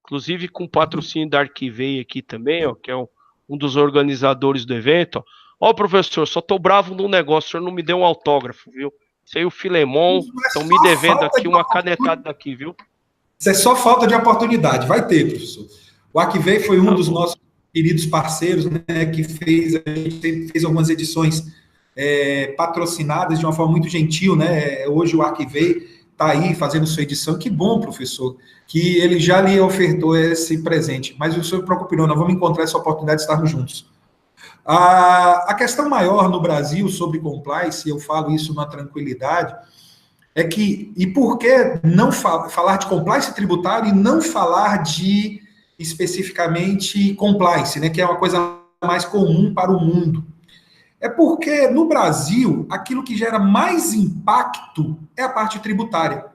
Inclusive com patrocínio da Arquivei aqui também, ó, que é um dos organizadores do evento, ó. Ó, professor, só tô bravo num negócio, o senhor não me deu um autógrafo, viu? Você e o Filemon estão me devendo aqui uma canetada daqui, viu? Isso é só falta de oportunidade. Vai ter, professor. O Arquivei foi um dos nossos queridos parceiros, né, que a gente fez algumas edições patrocinadas de uma forma muito gentil, né? Hoje o Arquivei está aí fazendo sua edição. Que bom, professor, que ele já lhe ofertou esse presente. Mas o senhor não se preocupe não, nós vamos encontrar essa oportunidade de estarmos juntos. A questão maior no Brasil sobre compliance, eu falo isso na tranquilidade, é que, e por que não falar de compliance tributário e não falar de, especificamente, compliance, né, que é uma coisa mais comum para o mundo? É porque, no Brasil, aquilo que gera mais impacto é a parte tributária.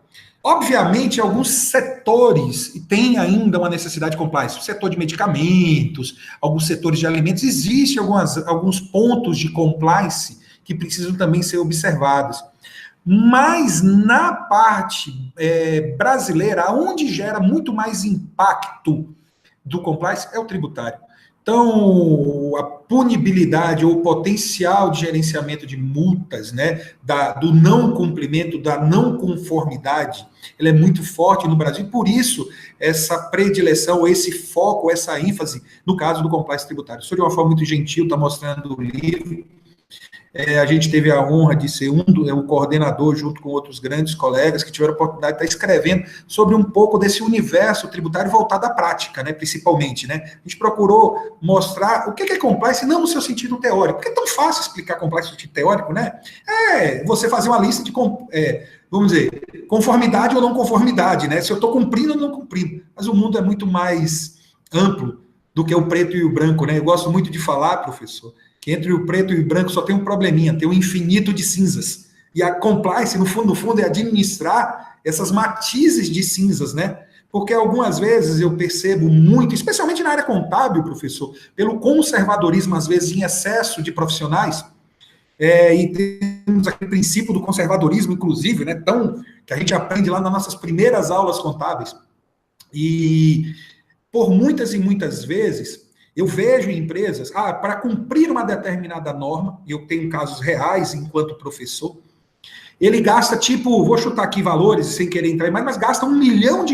Obviamente, alguns setores têm ainda uma necessidade de compliance. O setor de medicamentos, alguns setores de alimentos, existem alguns pontos de compliance que precisam também ser observados. Mas na parte brasileira, onde gera muito mais impacto do compliance é o tributário. Então, a punibilidade ou o potencial de gerenciamento de multas, né, do não cumprimento, da não conformidade, ele é muito forte no Brasil, por isso essa predileção, esse foco, essa ênfase no caso do compliance tributário. Isso de uma forma muito gentil, está mostrando o livro. A gente teve a honra de ser o coordenador, junto com outros grandes colegas que tiveram a oportunidade de estar escrevendo sobre um pouco desse universo tributário voltado à prática, né, principalmente. Né? A gente procurou mostrar o que é compliance, não no seu sentido teórico, porque é tão fácil explicar compliance no sentido teórico, né? Você fazer uma lista de, vamos dizer, conformidade ou não conformidade, né? Se eu estou cumprindo ou não cumprindo. Mas o mundo é muito mais amplo do que o preto e o branco, né? Eu gosto muito de falar, professor, que entre o preto e o branco só tem um probleminha, tem um infinito de cinzas. E a compliance, no fundo, é administrar essas matizes de cinzas, né? Porque algumas vezes eu percebo muito, especialmente na área contábil, professor, pelo conservadorismo, às vezes, em excesso de profissionais, e temos aquele princípio do conservadorismo, inclusive, né, que a gente aprende lá nas nossas primeiras aulas contábeis. E por muitas e muitas vezes, eu vejo em empresas, para cumprir uma determinada norma, e eu tenho casos reais enquanto professor, ele gasta, vou chutar aqui valores sem querer entrar mais, mas gasta R$ 1 milhão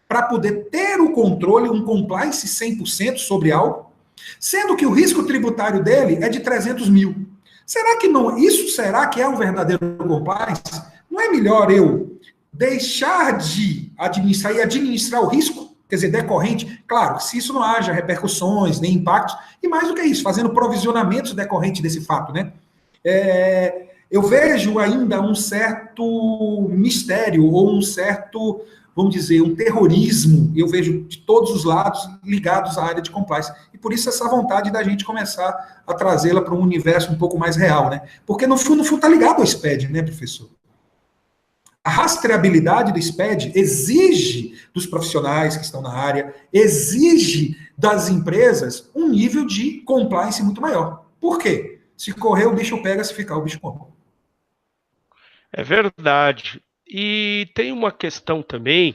para poder ter o controle, um compliance 100% sobre algo, sendo que o risco tributário dele é de 300 mil. Será que não? Isso será que é um verdadeiro compliance? Não é melhor eu deixar de administrar e administrar o risco? Quer dizer, decorrente, claro, se isso não haja repercussões, nem impactos, e mais do que isso, fazendo provisionamentos decorrentes desse fato, né? Eu vejo ainda um certo mistério, ou um certo, vamos dizer, um terrorismo, eu vejo de todos os lados ligados à área de compliance. E por isso essa vontade da gente começar a trazê-la para um universo um pouco mais real, né? Porque no fundo está ligado ao SPED, né, professor? A rastreabilidade do SPED exige dos profissionais que estão na área, exige das empresas um nível de compliance muito maior. Por quê? Se correr, o bicho pega, se ficar, o bicho come. É verdade. E tem uma questão também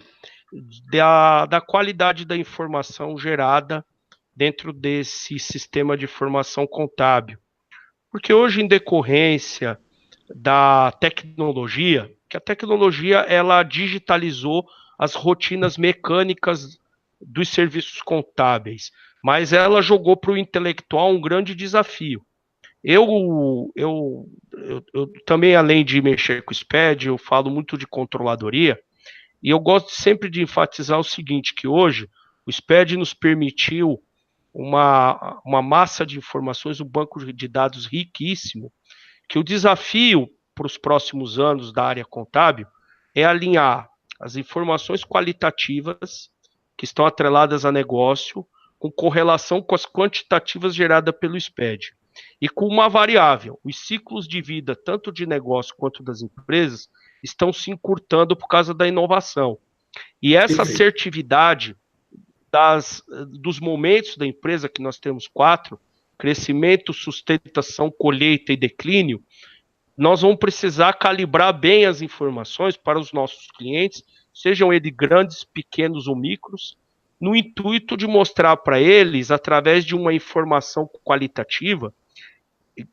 da qualidade da informação gerada dentro desse sistema de formação contábil. Porque hoje, em decorrência da tecnologia, que a tecnologia ela digitalizou as rotinas mecânicas dos serviços contábeis, mas ela jogou para o intelectual um grande desafio. Eu também, além de mexer com o SPED, eu falo muito de controladoria, e eu gosto sempre de enfatizar o seguinte, que hoje o SPED nos permitiu uma massa de informações, um banco de dados riquíssimo, que o desafio para os próximos anos da área contábil é alinhar as informações qualitativas que estão atreladas a negócio com correlação com as quantitativas geradas pelo SPED. E com uma variável, os ciclos de vida, tanto de negócio quanto das empresas, estão se encurtando por causa da inovação. E essa assertividade dos momentos da empresa, que nós temos 4, crescimento, sustentação, colheita e declínio, nós vamos precisar calibrar bem as informações para os nossos clientes, sejam eles grandes, pequenos ou micros, no intuito de mostrar para eles, através de uma informação qualitativa,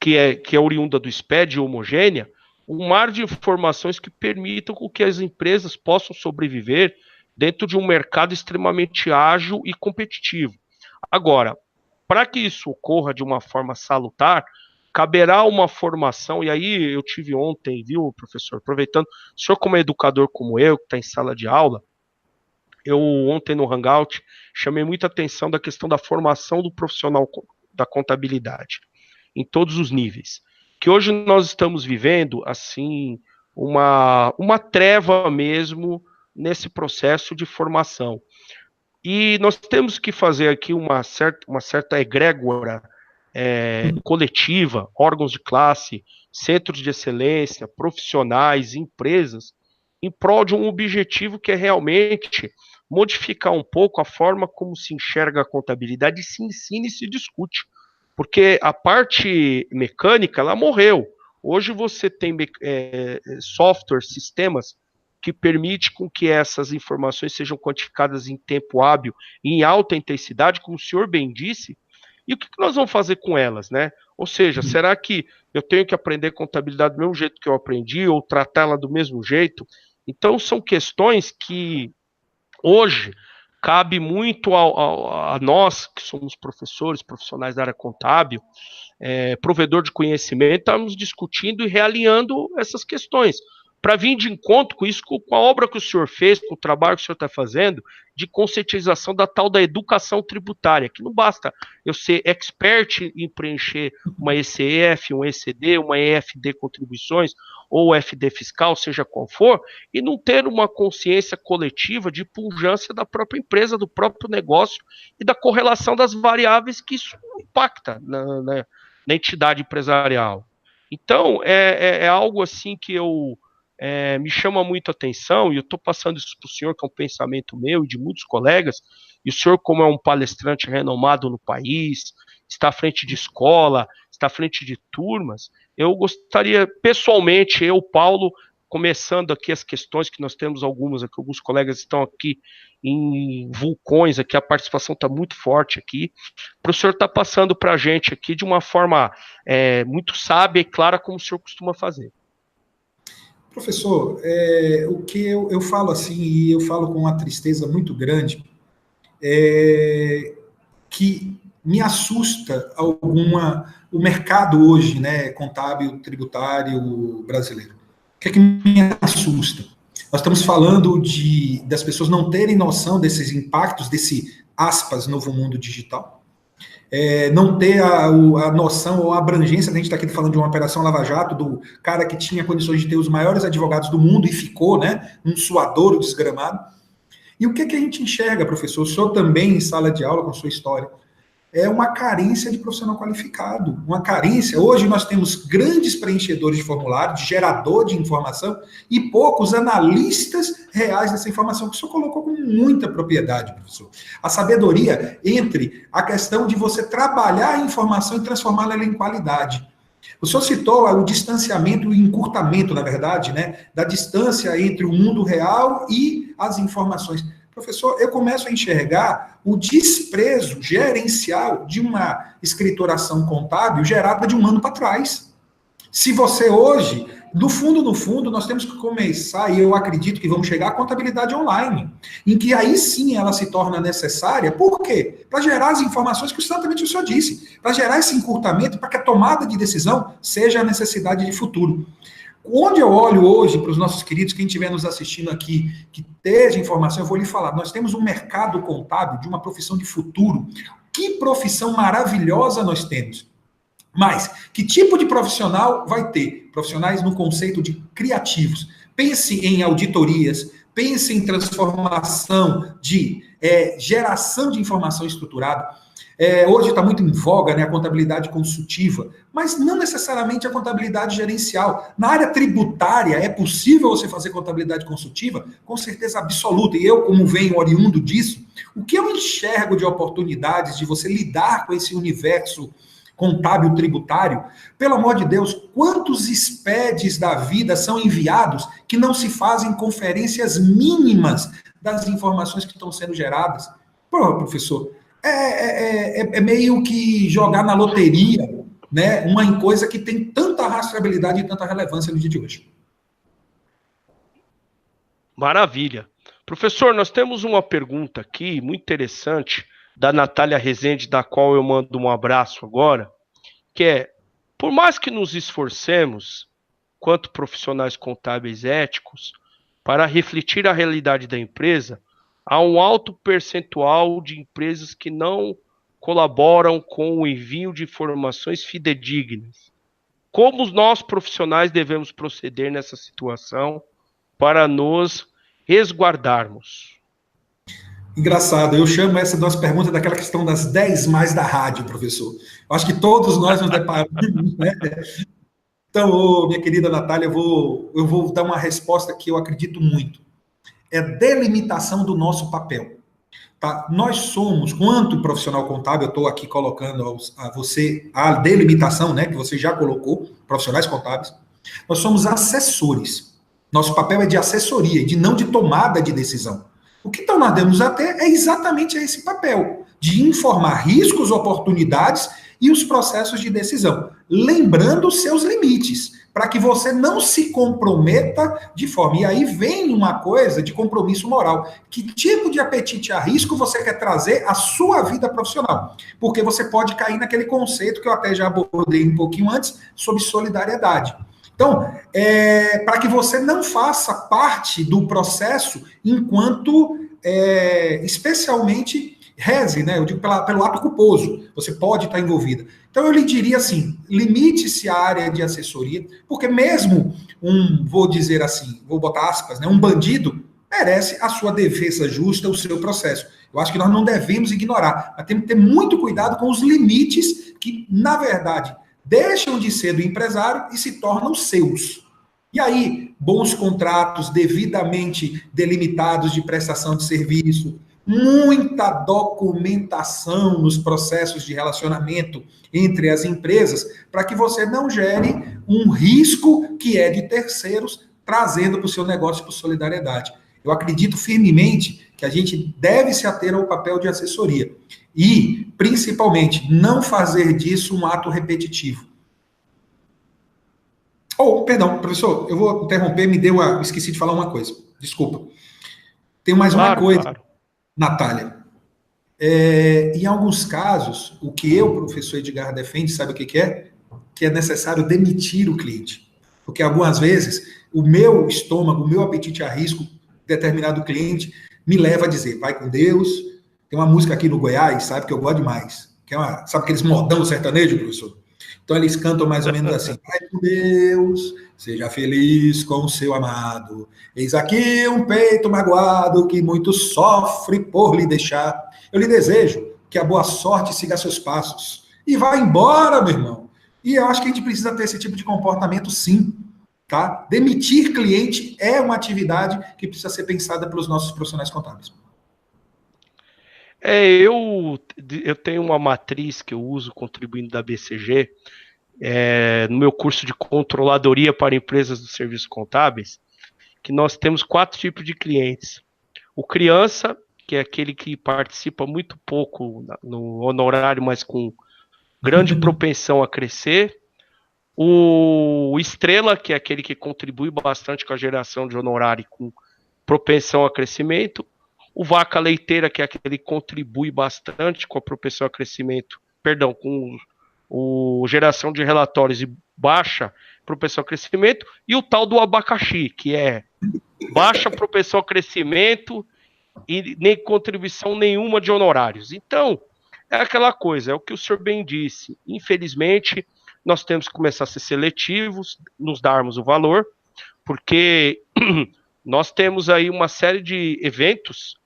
que é oriunda do SPED, homogênea, um mar de informações que permitam que as empresas possam sobreviver dentro de um mercado extremamente ágil e competitivo. Agora, para que isso ocorra de uma forma salutar, caberá uma formação, e aí eu tive ontem, viu, professor, aproveitando, o senhor como educador como eu, que está em sala de aula, eu ontem no Hangout chamei muita atenção da questão da formação do profissional da contabilidade, em todos os níveis. Que hoje nós estamos vivendo, assim, uma treva mesmo nesse processo de formação. E nós temos que fazer aqui uma certa egrégora coletiva, órgãos de classe, centros de excelência, profissionais, empresas, em prol de um objetivo que é realmente modificar um pouco a forma como se enxerga a contabilidade, se ensina e se discute. Porque a parte mecânica, ela morreu. Hoje você tem software, sistemas que permite com que essas informações sejam quantificadas em tempo hábil e em alta intensidade, como o senhor bem disse, e o que nós vamos fazer com elas, né? Ou seja, será que eu tenho que aprender contabilidade do mesmo jeito que eu aprendi, ou tratá-la do mesmo jeito? Então, são questões que hoje cabe muito a nós, que somos professores, profissionais da área contábil, provedor de conhecimento, estarmos discutindo e realinhando essas questões, para vir de encontro com isso, com a obra que o senhor fez, com o trabalho que o senhor está fazendo, de conscientização da tal da educação tributária, que não basta eu ser expert em preencher uma ECF, um ECD, uma EFD contribuições, ou FD fiscal, seja qual for, e não ter uma consciência coletiva de pujança da própria empresa, do próprio negócio e da correlação das variáveis que isso impacta na entidade empresarial. Então, é algo assim que me chama muito a atenção, e eu estou passando isso para o senhor, que é um pensamento meu e de muitos colegas, e o senhor, como é um palestrante renomado no país, está à frente de escola, está à frente de turmas, eu gostaria, pessoalmente, Paulo, começando aqui as questões, que nós temos alguns colegas estão aqui em vulcões, aqui a participação está muito forte aqui, para o senhor estar passando para a gente aqui de uma forma muito sábia e clara, como o senhor costuma fazer. Professor, o que eu falo assim, e eu falo com uma tristeza muito grande, que me assusta o mercado hoje, né, contábil, tributário brasileiro. O que é que me assusta? Nós estamos falando das pessoas não terem noção desses impactos, desse, aspas, novo mundo digital, não ter a noção ou a abrangência, a gente está aqui falando de uma operação Lava Jato, do cara que tinha condições de ter os maiores advogados do mundo e ficou, né, num suadouro desgramado. E o que a gente enxerga, professor? O senhor também, em sala de aula, com sua história, é uma carência de profissional qualificado, uma carência. Hoje nós temos grandes preenchedores de formulário, de gerador de informação, e poucos analistas reais dessa informação, que o senhor colocou com muita propriedade, professor. A sabedoria entre a questão de você trabalhar a informação e transformá-la em qualidade. O senhor citou o distanciamento e encurtamento, na verdade, né, da distância entre o mundo real e as informações. Professor, eu começo a enxergar o desprezo gerencial de uma escrituração contábil gerada de um ano para trás. Se você hoje, no fundo, nós temos que começar, e eu acredito que vamos chegar à contabilidade online, em que aí sim ela se torna necessária. Por quê? Para gerar as informações que exatamente o senhor disse, para gerar esse encurtamento, para que a tomada de decisão seja a necessidade de futuro. Onde eu olho hoje para os nossos queridos, quem estiver nos assistindo aqui, que esteja informação, eu vou lhe falar, nós temos um mercado contábil de uma profissão de futuro. Que profissão maravilhosa nós temos. Mas, que tipo de profissional vai ter? Profissionais no conceito de criativos. Pense em auditorias, pense em transformação de geração de informação estruturada. Hoje está muito em voga, né, a contabilidade consultiva, mas não necessariamente a contabilidade gerencial. Na área tributária, é possível você fazer contabilidade consultiva? Com certeza absoluta. E eu, como venho oriundo disso, o que eu enxergo de oportunidades de você lidar com esse universo contábil tributário, pelo amor de Deus, quantos SPEDs da vida são enviados que não se fazem conferências mínimas das informações que estão sendo geradas? Pô, professor, é meio que jogar na loteria, né, uma coisa que tem tanta rastreabilidade e tanta relevância no dia de hoje. Maravilha. Professor, nós temos uma pergunta aqui, muito interessante, da Natália Rezende, da qual eu mando um abraço agora, que é, por mais que nos esforcemos, quanto profissionais contábeis éticos, para refletir a realidade da empresa, há um alto percentual de empresas que não colaboram com o envio de informações fidedignas. Como nós profissionais devemos proceder nessa situação para nos resguardarmos? Engraçado, eu chamo essa nossa pergunta daquela questão das 10 mais da rádio, professor. Eu acho que todos nós nos deparamos, né? Então, minha querida Natália, eu vou dar uma resposta que eu acredito muito. É delimitação do nosso papel. Tá? Nós somos, quanto profissional contábil, eu estou aqui colocando a você a delimitação, né, que você já colocou, profissionais contábeis, nós somos assessores. Nosso papel é de assessoria, não de tomada de decisão. O que então nós devemos até é exatamente esse papel, de informar riscos, oportunidades e os processos de decisão, lembrando os seus limites, para que você não se comprometa de forma. E aí vem uma coisa de compromisso moral. Que tipo de apetite a risco você quer trazer à sua vida profissional? Porque você pode cair naquele conceito que eu até já abordei um pouquinho antes, sobre solidariedade. Então, para que você não faça parte do processo enquanto, especialmente, reze, né? Eu digo pelo ato culposo, você pode estar envolvida. Então, eu lhe diria assim, limite-se à área de assessoria, porque mesmo vou dizer assim, vou botar aspas, né? Um bandido merece a sua defesa justa, o seu processo. Eu acho que nós não devemos ignorar, mas temos que ter muito cuidado com os limites que, na verdade, deixam de ser do empresário e se tornam seus. E aí, bons contratos devidamente delimitados de prestação de serviço, muita documentação nos processos de relacionamento entre as empresas, para que você não gere um risco que é de terceiros, trazendo para o seu negócio por solidariedade. Eu acredito firmemente que a gente deve se ater ao papel de assessoria e, principalmente, não fazer disso um ato repetitivo. Perdão, professor, eu vou interromper, esqueci de falar uma coisa, desculpa. Tem mais uma coisa, claro. Natália. Em alguns casos, o que eu, professor Edgar, defende, sabe o que é? Que é necessário demitir o cliente. Porque algumas vezes, o meu estômago, o meu apetite a risco, determinado cliente, me leva a dizer, vai com Deus. Tem uma música aqui no Goiás, sabe, que eu gosto demais. Sabe aqueles modão sertanejo, professor? Então, eles cantam mais ou menos assim, vai com Deus, seja feliz com o seu amado. Eis aqui um peito magoado que muito sofre por lhe deixar. Eu lhe desejo que a boa sorte siga seus passos. E vá embora, meu irmão. E eu acho que a gente precisa ter esse tipo de comportamento, sim. Tá? Demitir cliente é uma atividade que precisa ser pensada pelos nossos profissionais contábeis. Eu tenho uma matriz que eu uso contribuindo da BCG, no meu curso de controladoria para empresas dos serviços contábeis, que nós temos 4 tipos de clientes. O criança, que é aquele que participa muito pouco no honorário, mas com grande propensão a crescer. O estrela, que é aquele que contribui bastante com a geração de honorário com propensão a crescimento. O vaca leiteira, que é aquele que contribui bastante com a propensão a crescimento, com geração de relatórios e baixa propensão a crescimento. E o tal do abacaxi, que é baixa propensão a crescimento e nem contribuição nenhuma de honorários. Então, é aquela coisa, é o que o senhor bem disse. Infelizmente, nós temos que começar a ser seletivos, nos darmos o valor, porque nós temos aí uma série de eventos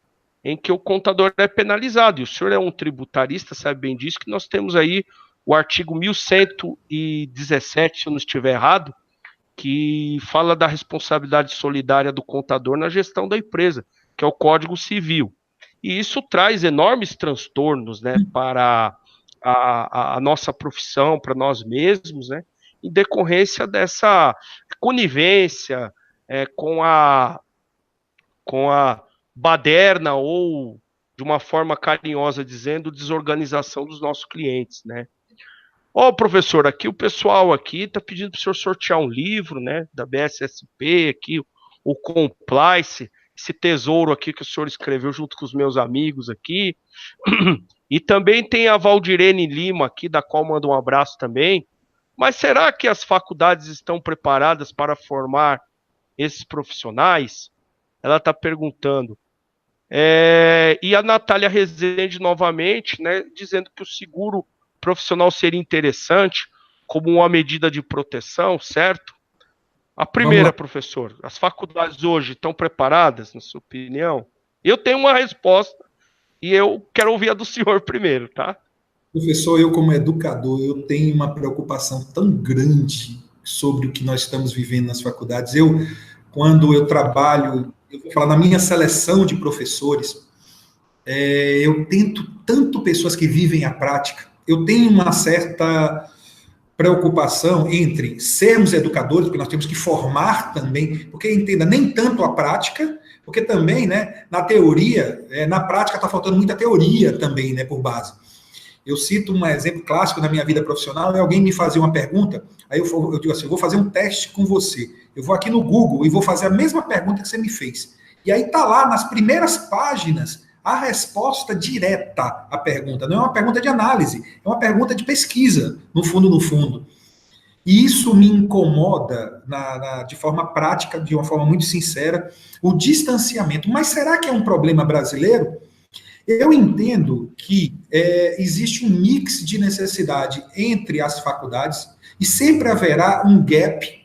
em que o contador é penalizado, e o senhor é um tributarista, sabe bem disso, que nós temos aí o artigo 1117, se eu não estiver errado, que fala da responsabilidade solidária do contador na gestão da empresa, que é o Código Civil. E isso traz enormes transtornos, né, para a nossa profissão, para nós mesmos, né, em decorrência dessa conivência com a baderna ou, de uma forma carinhosa dizendo, desorganização dos nossos clientes, né. Professor, aqui o pessoal aqui está pedindo para o senhor sortear um livro, né, da BSSP, aqui, o Complice, esse tesouro aqui que o senhor escreveu junto com os meus amigos aqui. E também tem a Valdirene Lima aqui, da qual mando um abraço também. Mas será que as faculdades estão preparadas para formar esses profissionais? Ela está perguntando. E a Natália Rezende novamente, né, dizendo que o seguro profissional seria interessante como uma medida de proteção, certo? A primeira, professor, as faculdades hoje estão preparadas, na sua opinião? Eu tenho uma resposta e eu quero ouvir a do senhor primeiro, tá? Professor, eu como educador, eu tenho uma preocupação tão grande sobre o que nós estamos vivendo nas faculdades. Quando eu trabalho, eu vou falar na minha seleção de professores, eu tento tanto pessoas que vivem a prática, eu tenho uma certa preocupação entre sermos educadores, porque nós temos que formar também, porque entenda, nem tanto a prática, porque também, né, na teoria, na prática está faltando muita teoria também, né, por base. Eu cito um exemplo clássico na minha vida profissional, alguém me fazia uma pergunta, aí eu digo assim, eu vou fazer um teste com você, eu vou aqui no Google e vou fazer a mesma pergunta que você me fez. E aí está lá, nas primeiras páginas, a resposta direta à pergunta. Não é uma pergunta de análise, é uma pergunta de pesquisa, no fundo. E isso me incomoda de forma prática, de uma forma muito sincera, o distanciamento. Mas será que é um problema brasileiro? Eu entendo que existe um mix de necessidade entre as faculdades e sempre haverá um gap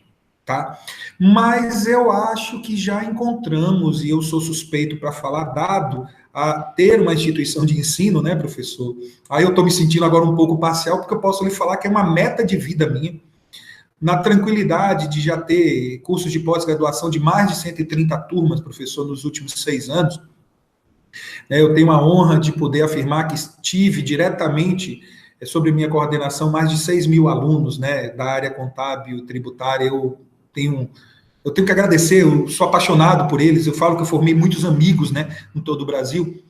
tá? Mas eu acho que já encontramos, e eu sou suspeito para falar, dado a ter uma instituição de ensino, né, professor? Aí eu estou me sentindo agora um pouco parcial, porque eu posso lhe falar que é uma meta de vida minha, na tranquilidade de já ter cursos de pós-graduação de mais de 130 turmas, professor, nos últimos 6 anos. Eu tenho a honra de poder afirmar que tive diretamente sobre minha coordenação mais de 6 mil alunos, né, da área contábil, tributária. Tenho, eu tenho que agradecer, eu sou apaixonado por eles, eu falo que eu formei muitos amigos, né, em todo o Brasil,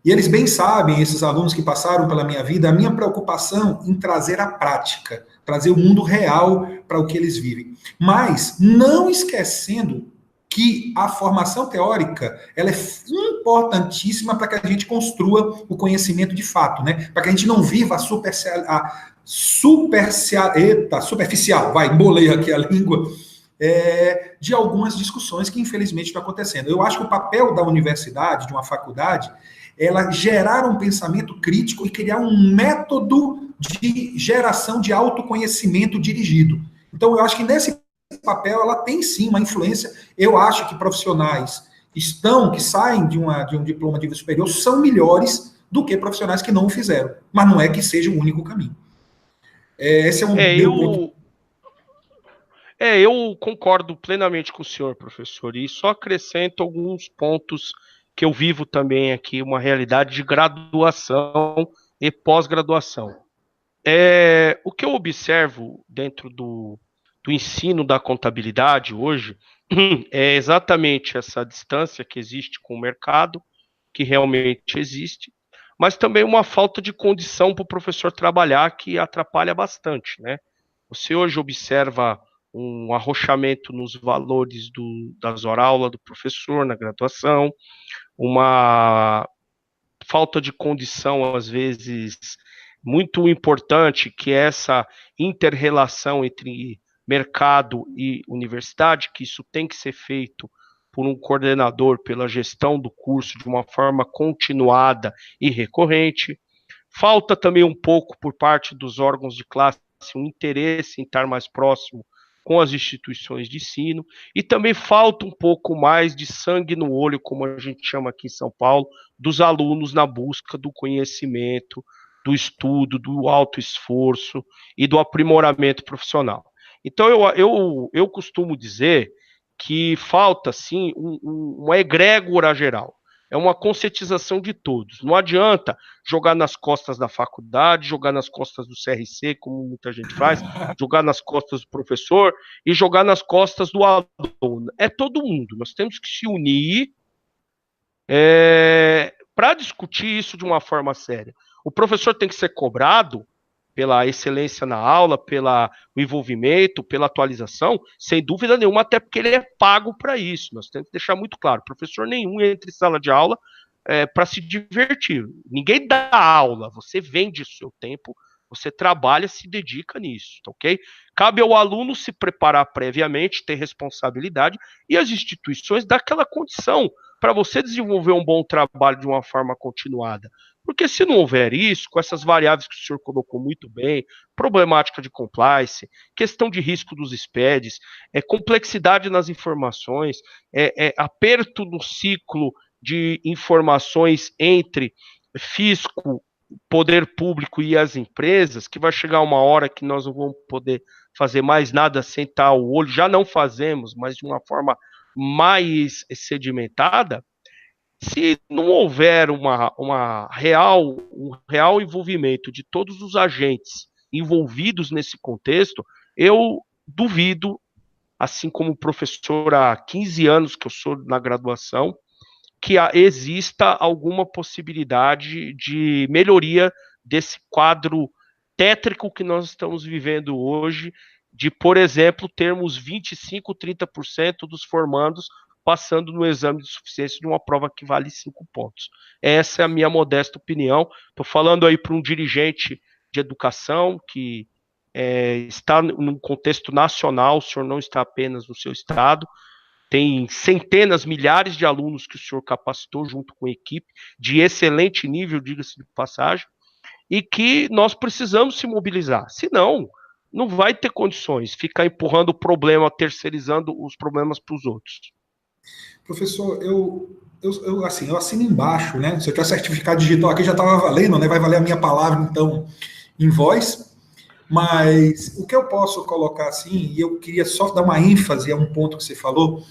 e eles bem sabem, esses alunos que passaram pela minha vida, a minha preocupação em trazer a prática, trazer o mundo real para o que eles vivem. Mas não esquecendo que a formação teórica ela é importantíssima para que a gente construa o conhecimento de fato, né? Para que a gente não viva superficial, vai, embolei aqui a língua, de algumas discussões que infelizmente estão acontecendo. Eu acho que o papel da universidade, de uma faculdade, ela gerar um pensamento crítico e criar um método de geração de autoconhecimento dirigido. Então, eu acho que nesse papel ela tem sim uma influência. Eu acho que profissionais que saem de um diploma de nível superior são melhores do que profissionais que não o fizeram. Mas não é que seja o único caminho. Esse é o meu ponto. Eu concordo plenamente com o senhor, professor, e só acrescento alguns pontos que eu vivo também aqui, uma realidade de graduação e pós-graduação. O que eu observo dentro do ensino da contabilidade hoje é exatamente essa distância que existe com o mercado, que realmente existe, mas também uma falta de condição para o professor trabalhar que atrapalha bastante, né? Você hoje observa um arrochamento nos valores das horas-aula do professor na graduação, uma falta de condição, às vezes, muito importante, que é essa inter-relação entre mercado e universidade, que isso tem que ser feito por um coordenador, pela gestão do curso de uma forma continuada e recorrente. Falta também um pouco por parte dos órgãos de classe um interesse em estar mais próximo com as instituições de ensino, e também falta um pouco mais de sangue no olho, como a gente chama aqui em São Paulo, dos alunos na busca do conhecimento, do estudo, do alto esforço e do aprimoramento profissional. Então, eu costumo dizer que falta, sim, uma egrégora geral. É uma conscientização de todos. Não adianta jogar nas costas da faculdade, jogar nas costas do CRC, como muita gente faz, jogar nas costas do professor e jogar nas costas do aluno. É todo mundo. Nós temos que se unir para discutir isso de uma forma séria. O professor tem que ser cobrado pela excelência na aula, pelo envolvimento, pela atualização, sem dúvida nenhuma, até porque ele é pago para isso. Nós temos que deixar muito claro, professor nenhum entra em sala de aula para se divertir. Ninguém dá aula, você vende o seu tempo, você trabalha, se dedica nisso, tá ok? Cabe ao aluno se preparar previamente, ter responsabilidade, e as instituições dar aquela condição para você desenvolver um bom trabalho de uma forma continuada. Porque se não houver isso, com essas variáveis que o senhor colocou muito bem, problemática de compliance, questão de risco dos SPEDs, complexidade nas informações, aperto no ciclo de informações entre fisco, poder público e as empresas, que vai chegar uma hora que nós não vamos poder fazer mais nada sem estar o olho, já não fazemos, mas de uma forma mais sedimentada. Se não houver um real envolvimento de todos os agentes envolvidos nesse contexto, eu duvido, assim como professor há 15 anos que eu sou na graduação, que exista alguma possibilidade de melhoria desse quadro tétrico que nós estamos vivendo hoje, de, por exemplo, termos 25%, 30% dos formandos passando no exame de suficiência de uma prova que vale 5 pontos. Essa é a minha modesta opinião. Estou falando aí para um dirigente de educação que está num contexto nacional, o senhor não está apenas no seu estado, tem centenas, milhares de alunos que o senhor capacitou junto com a equipe, de excelente nível, diga-se de passagem, e que nós precisamos se mobilizar. Senão, não vai ter condições ficar empurrando o problema, terceirizando os problemas para os outros. Professor, assim, eu assino embaixo, né? Se eu tiver certificado digital aqui, já estava valendo, né? Vai valer a minha palavra, então, em voz. Mas o que eu posso colocar assim, e eu queria só dar uma ênfase a um ponto que você falou,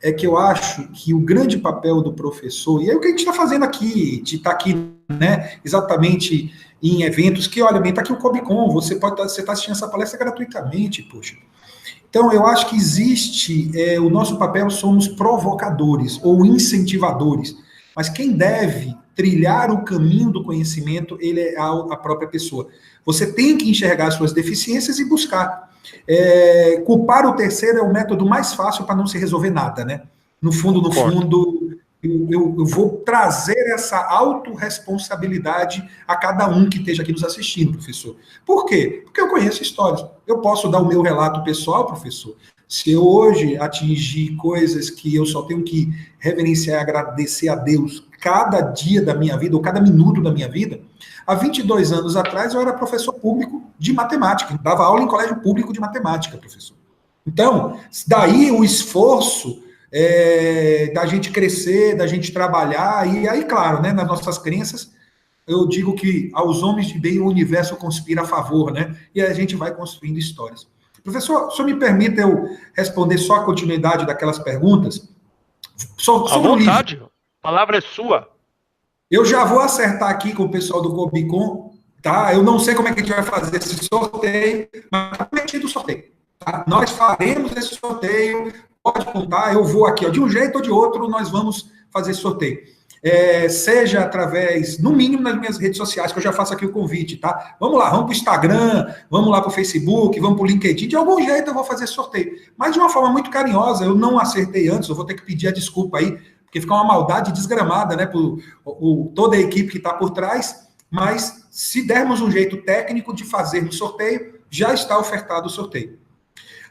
é que eu acho que o grande papel do professor, e é o que a gente está fazendo aqui, de estar aqui, né, exatamente em eventos que, olha, bem, está aqui o Cobicon, você está assistindo essa palestra gratuitamente, poxa. Então, eu acho que existe, o nosso papel somos provocadores ou incentivadores, mas quem deve trilhar o caminho do conhecimento, ele é a própria pessoa. Você tem que enxergar suas deficiências e buscar. Culpar o terceiro é o método mais fácil para não se resolver nada, né? No fundo, eu vou trazer essa autorresponsabilidade a cada um que esteja aqui nos assistindo, professor. Por quê? Porque eu conheço histórias. Eu posso dar o meu relato pessoal, professor. Se eu hoje atingir coisas que eu só tenho que reverenciar e agradecer a Deus cada dia da minha vida, ou cada minuto da minha vida, há 22 anos atrás eu era professor público de matemática, dava aula em colégio público de matemática, professor. Então, daí o esforço da gente crescer, da gente trabalhar, e aí, claro, né, nas nossas crenças, eu digo que aos homens de bem o universo conspira a favor, né? E a gente vai construindo histórias. Professor, só me permita eu responder só a continuidade daquelas perguntas? À vontade, a palavra é sua. Eu já vou acertar aqui com o pessoal do Cobicon, tá? Eu não sei como é que a gente vai fazer esse sorteio, mas está prometido o sorteio. Tá? Nós faremos esse sorteio, pode contar, eu vou aqui, ó, de um jeito ou de outro, nós vamos fazer esse sorteio. Seja através, no mínimo, nas minhas redes sociais, que eu já faço aqui o convite, tá? Vamos lá, vamos para o Instagram, vamos lá para o Facebook, vamos para o LinkedIn, de algum jeito eu vou fazer esse sorteio. Mas de uma forma muito carinhosa, eu não acertei antes, eu vou ter que pedir a desculpa aí, porque fica uma maldade desgramada, né, por toda a equipe que está por trás, mas se dermos um jeito técnico de fazer o sorteio, já está ofertado o sorteio.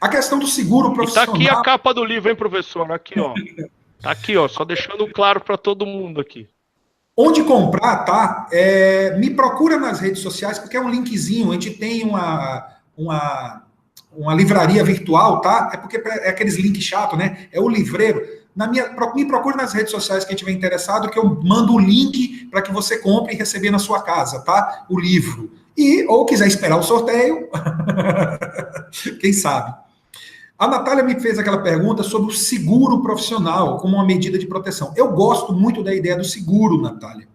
A questão do seguro profissional... Está aqui a capa do livro, hein, professor? Aqui, ó. Tá aqui, ó, só deixando claro para todo mundo aqui. Onde comprar, tá? Me procura nas redes sociais, porque é um linkzinho, a gente tem uma livraria virtual, tá? É porque é aqueles links chatos, né? É o livreiro. Me procure nas redes sociais quem estiver interessado, que eu mando o link para que você compre e receber na sua casa, tá? O livro. Ou quiser esperar o sorteio, quem sabe. A Natália me fez aquela pergunta sobre o seguro profissional como uma medida de proteção. Eu gosto muito da ideia do seguro, Natália,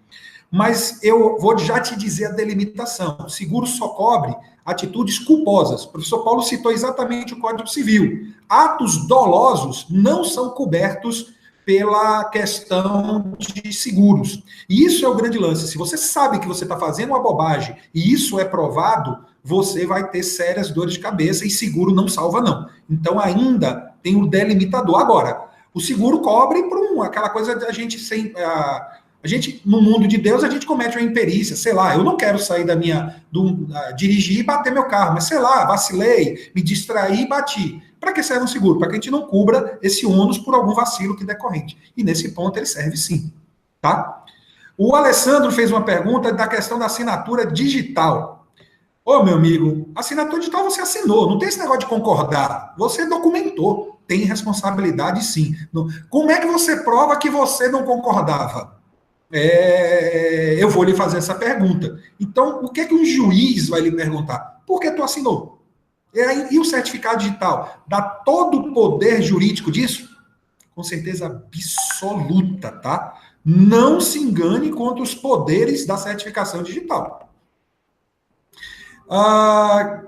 mas eu vou já te dizer a delimitação. O seguro só cobre atitudes culposas. O professor Paulo citou exatamente o Código Civil. Atos dolosos não são cobertos pela questão de seguros. E isso é o grande lance. Se você sabe que você está fazendo uma bobagem e isso é provado, você vai ter sérias dores de cabeça e seguro não salva, não. Então, ainda tem o delimitador. Agora, o seguro cobre por aquela coisa da gente sem... A gente, no mundo de Deus, a gente comete uma imperícia, sei lá, eu não quero sair dirigir e bater meu carro, mas sei lá, vacilei, me distraí e bati. Para que serve um seguro? Para que a gente não cubra esse ônus por algum vacilo que decorrente. E nesse ponto ele serve sim, tá? O Alessandro fez uma pergunta da questão da assinatura digital. Ô, meu amigo, assinatura digital você assinou, não tem esse negócio de concordar. Você documentou, tem responsabilidade sim. Como é que você prova que você não concordava? Eu vou lhe fazer essa pergunta. Então, o que é que um juiz vai lhe perguntar? Por que tu assinou? E o certificado digital? Dá todo o poder jurídico disso? Com certeza absoluta, tá? Não se engane contra os poderes da certificação digital.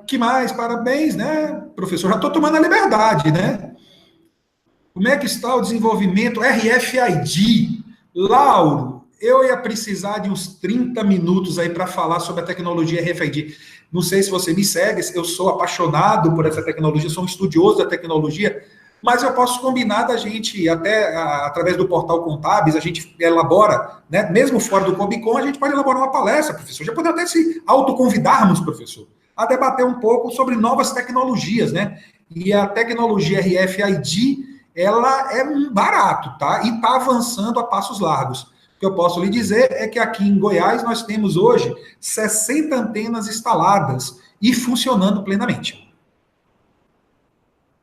Que mais? Parabéns, né, professor? Já estou tomando a liberdade, né? Como é que está o desenvolvimento RFID? Lauro, eu ia precisar de uns 30 minutos aí para falar sobre a tecnologia RFID. Não sei se você me segue, eu sou apaixonado por essa tecnologia, sou um estudioso da tecnologia, mas eu posso combinar da gente, até através do portal Contábeis, a gente elabora, né, mesmo fora do Cobicon, a gente pode elaborar uma palestra, professor. Já podemos até se autoconvidarmos, professor, a debater um pouco sobre novas tecnologias, né? E a tecnologia RFID, ela é um barato, tá? E está avançando a passos largos. O que eu posso lhe dizer é que aqui em Goiás nós temos hoje 60 antenas instaladas e funcionando plenamente.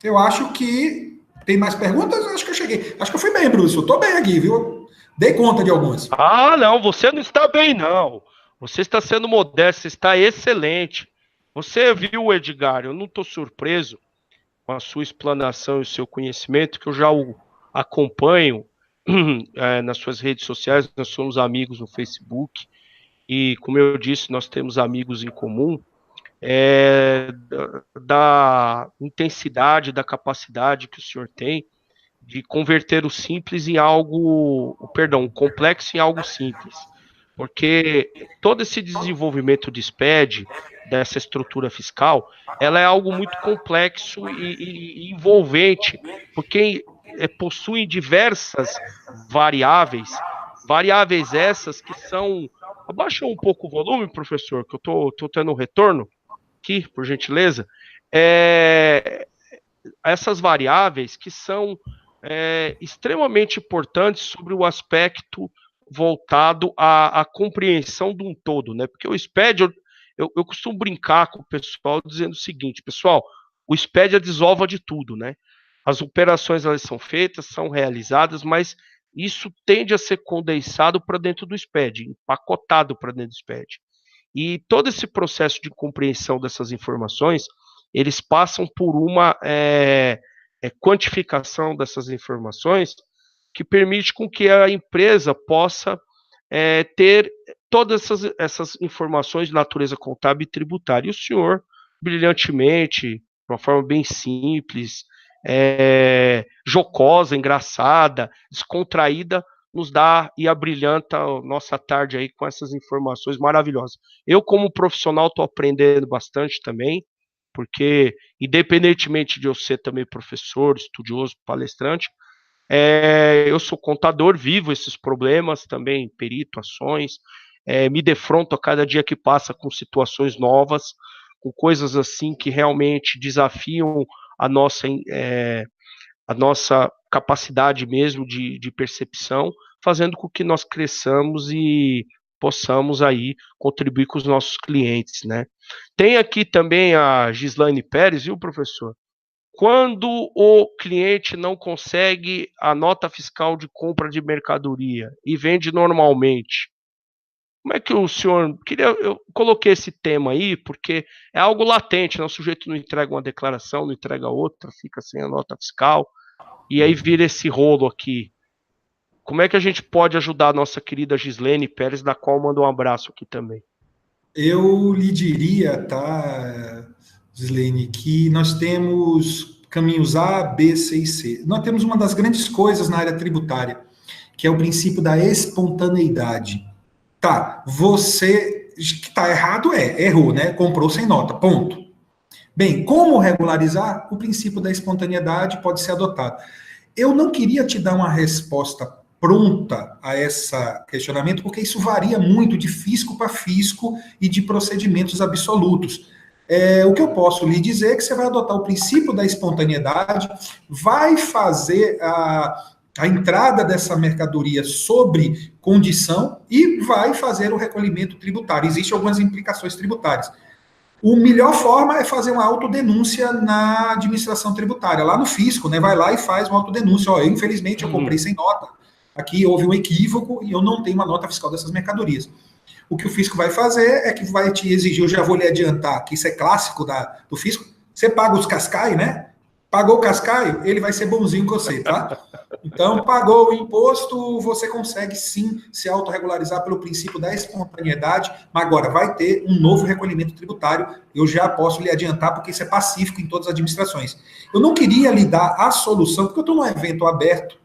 Eu acho que tem mais perguntas? Acho que eu cheguei. Acho que eu fui bem, Bruce. Eu estou bem aqui, viu? Dei conta de algumas. Ah, não, você não está bem, não. Você está sendo modesto, você está excelente. Você viu, Edgar, eu não estou surpreso com a sua explanação e o seu conhecimento, que eu já o acompanho nas suas redes sociais, nós somos amigos no Facebook, e como eu disse, nós temos amigos em comum, da intensidade, da capacidade que o senhor tem de converter o simples em algo, perdão, o complexo em algo simples. Porque todo esse desenvolvimento de SPED, dessa estrutura fiscal, ela é algo muito complexo e envolvente, porque possui diversas variáveis, variáveis essas que são... Abaixa um pouco o volume, professor, que eu estou tendo um retorno aqui, por gentileza. Essas variáveis que são extremamente importantes sobre o aspecto voltado à compreensão de um todo, né? Porque o SPED, eu costumo brincar com o pessoal dizendo o seguinte, pessoal, o SPED é a desova de tudo, né? As operações, elas são feitas, são realizadas, mas isso tende a ser condensado para dentro do SPED, empacotado para dentro do SPED. E todo esse processo de compreensão dessas informações, eles passam por uma quantificação dessas informações que permite com que a empresa possa ter todas essas informações de natureza contábil e tributária. E o senhor, brilhantemente, de uma forma bem simples, jocosa, engraçada, descontraída, nos dá e abrilhanta a nossa tarde aí com essas informações maravilhosas. Eu, como profissional, estou aprendendo bastante também, porque, independentemente de eu ser também professor, estudioso, palestrante, eu sou contador, vivo esses problemas também, perito, ações, me defronto a cada dia que passa com situações novas, com coisas assim que realmente desafiam a nossa capacidade mesmo de percepção, fazendo com que nós cresçamos e possamos aí contribuir com os nossos clientes, né? Tem aqui também a Gislaine Pérez, viu, professor? Quando o cliente não consegue a nota fiscal de compra de mercadoria e vende normalmente, como é que o senhor... Eu coloquei esse tema aí porque é algo latente, né? O sujeito não entrega uma declaração, não entrega outra, fica sem a nota fiscal, e aí vira esse rolo aqui. Como é que a gente pode ajudar a nossa querida Gislaine Pérez, da qual mando um abraço aqui também? Eu lhe diria, tá, Gislaine, que nós temos caminhos A, B, C e C. Nós temos uma das grandes coisas na área tributária, que é o princípio da espontaneidade. Tá, você que está errado errou, né? Comprou sem nota, ponto. Bem, como regularizar? O princípio da espontaneidade pode ser adotado. Eu não queria te dar uma resposta pronta a esse questionamento, porque isso varia muito de fisco para fisco e de procedimentos absolutos. O que eu posso lhe dizer é que você vai adotar o princípio da espontaneidade, vai fazer a entrada dessa mercadoria sobre condição e vai fazer o recolhimento tributário. Existem algumas implicações tributárias. A melhor forma é fazer uma autodenúncia na administração tributária, lá no fisco, né? Vai lá e faz uma autodenúncia. Ó, infelizmente, eu comprei sem nota. Aqui houve um equívoco e eu não tenho uma nota fiscal dessas mercadorias. O que o fisco vai fazer é que vai te exigir, eu já vou lhe adiantar, que isso é clássico do fisco, você paga os cascai, né? Pagou o cascaio, ele vai ser bonzinho com você, tá? Então, pagou o imposto, você consegue sim se autorregularizar pelo princípio da espontaneidade, mas agora vai ter um novo recolhimento tributário, eu já posso lhe adiantar, porque isso é pacífico em todas as administrações. Eu não queria lhe dar a solução, porque eu estou num evento aberto,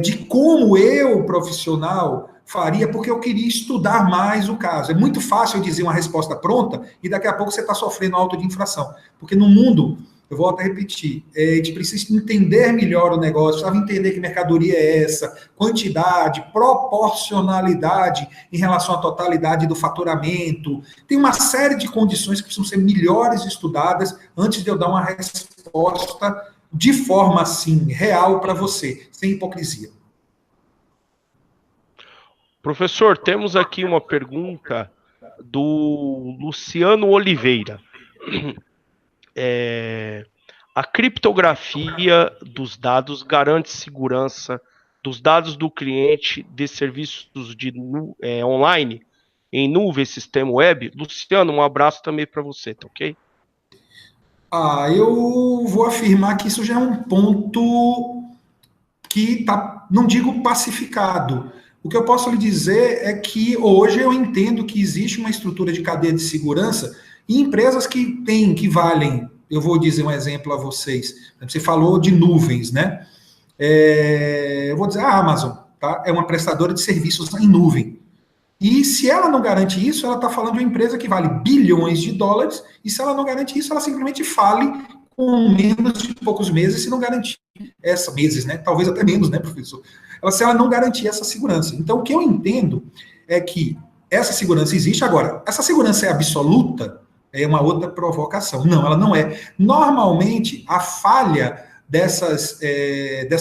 de como eu, profissional, faria, porque eu queria estudar mais o caso. É muito fácil eu dizer uma resposta pronta e daqui a pouco você está sofrendo auto de infração. Porque no mundo, eu volto a repetir, a gente precisa entender melhor o negócio, precisava entender que mercadoria é essa, quantidade, proporcionalidade em relação à totalidade do faturamento. Tem uma série de condições que precisam ser melhores estudadas antes de eu dar uma resposta de forma, assim, real para você, sem hipocrisia. Professor, temos aqui uma pergunta do Luciano Oliveira. A criptografia dos dados garante segurança dos dados do cliente de serviços online, em nuvem, sistema web. Luciano, um abraço também para você, tá ok? Eu vou afirmar que isso já é um ponto que está, não digo pacificado. O que eu posso lhe dizer é que hoje eu entendo que existe uma estrutura de cadeia de segurança e empresas que têm, que valem. Eu vou dizer um exemplo a vocês. Você falou de nuvens, né? Eu vou dizer a Amazon, tá? É uma prestadora de serviços em nuvem. E se ela não garante isso, ela está falando de uma empresa que vale bilhões de dólares, e se ela não garante isso, ela simplesmente fale com menos de poucos meses, se não garantir meses, né? Talvez até menos, né, professor? Se ela não garantir essa segurança. Então, o que eu entendo é que essa segurança existe. Agora, essa segurança é absoluta? É uma outra provocação. Não, ela não é. Normalmente, a falha dessa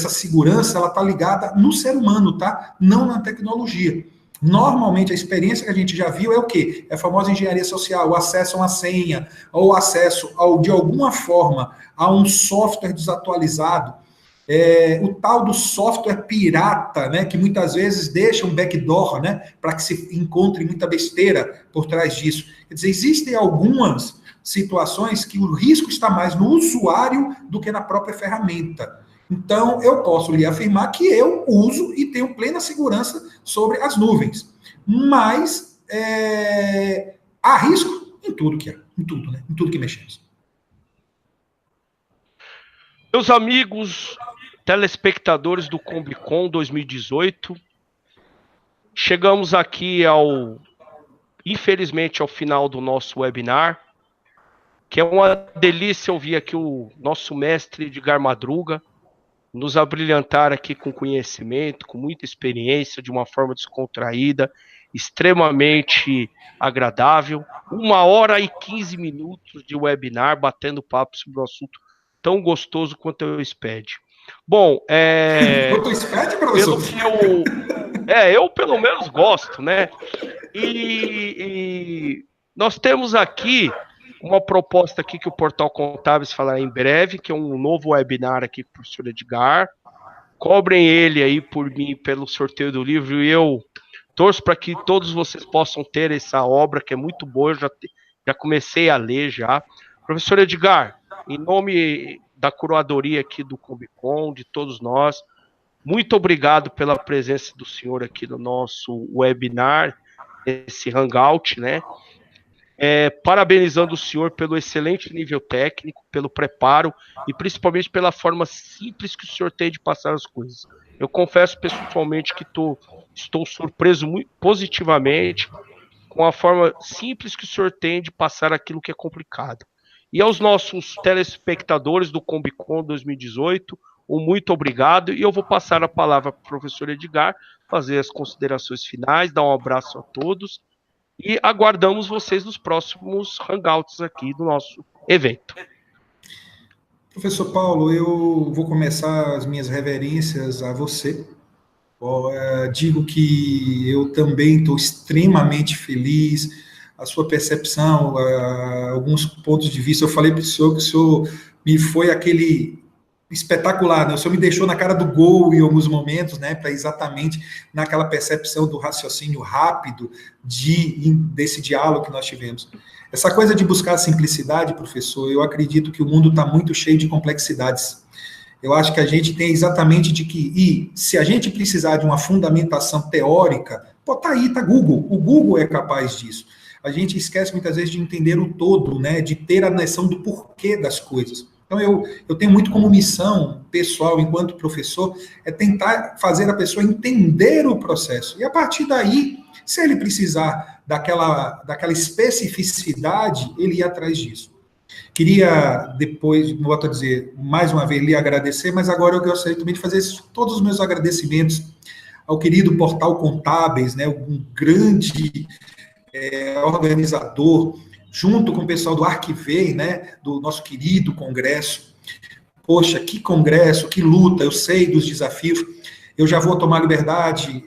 segurança, ela está ligada no ser humano, tá? Não na tecnologia. Normalmente, a experiência que a gente já viu é o quê? É a famosa engenharia social, o acesso a uma senha, ou acesso, de alguma forma, a um software desatualizado. O tal do software pirata, né, que muitas vezes deixa um backdoor, né, para que se encontre muita besteira por trás disso. Quer dizer, existem algumas situações que o risco está mais no usuário do que na própria ferramenta. Então, eu posso lhe afirmar que eu uso e tenho plena segurança sobre as nuvens. Mas há risco em tudo que há, em tudo, né? Em tudo que mexemos. Meus amigos telespectadores do Combicon 2018, chegamos aqui infelizmente, ao final do nosso webinar, que é uma delícia ouvir aqui o nosso mestre Edgar Madruga nos abrilhantar aqui com conhecimento, com muita experiência, de uma forma descontraída, extremamente agradável. 1h15 de webinar, batendo papo sobre um assunto tão gostoso quanto o SPED. Bom, Quanto o SPED, professor? Pelo que eu pelo menos gosto, né? E nós temos aqui uma proposta aqui que o Portal Contábeis falará em breve, que é um novo webinar aqui com o professor Edgar. Cobrem ele aí por mim pelo sorteio do livro, e eu torço para que todos vocês possam ter essa obra, que é muito boa, eu já comecei a ler já. Professor Edgar, em nome da curadoria aqui do Combicon, de todos nós, muito obrigado pela presença do senhor aqui no nosso webinar, esse hangout, né? Parabenizando o senhor pelo excelente nível técnico, pelo preparo e principalmente pela forma simples que o senhor tem de passar as coisas. Eu confesso pessoalmente que estou surpreso muito positivamente com a forma simples que o senhor tem de passar aquilo que é complicado. E aos nossos telespectadores do Combicon 2018, um muito obrigado, e eu vou passar a palavra para o professor Edgar, fazer as considerações finais, dar um abraço a todos, e aguardamos vocês nos próximos hangouts aqui do nosso evento. Professor Paulo, eu vou começar as minhas reverências a você. Digo que eu também estou extremamente feliz, a sua percepção, alguns pontos de vista. Eu falei para o senhor que o senhor me foi aquele espetacular, né? O senhor me deixou na cara do gol em alguns momentos, né, para exatamente naquela percepção do raciocínio rápido desse diálogo que nós tivemos. Essa coisa de buscar a simplicidade, professor, eu acredito que o mundo está muito cheio de complexidades. Eu acho que a gente tem exatamente e se a gente precisar de uma fundamentação teórica, tá aí, tá Google. O Google é capaz disso. A gente esquece muitas vezes de entender o todo, né, de ter a noção do porquê das coisas. Então, eu tenho muito como missão pessoal, enquanto professor, tentar fazer a pessoa entender o processo. E, a partir daí, se ele precisar daquela especificidade, ele ir atrás disso. Queria, depois, volto a dizer, mais uma vez, lhe agradecer, mas agora eu gostaria também de fazer todos os meus agradecimentos ao querido Portal Contábeis, né, um grande organizador, junto com o pessoal do Arquivei, né, do nosso querido congresso. Poxa, que congresso, que luta, eu sei dos desafios. eu já vou tomar liberdade,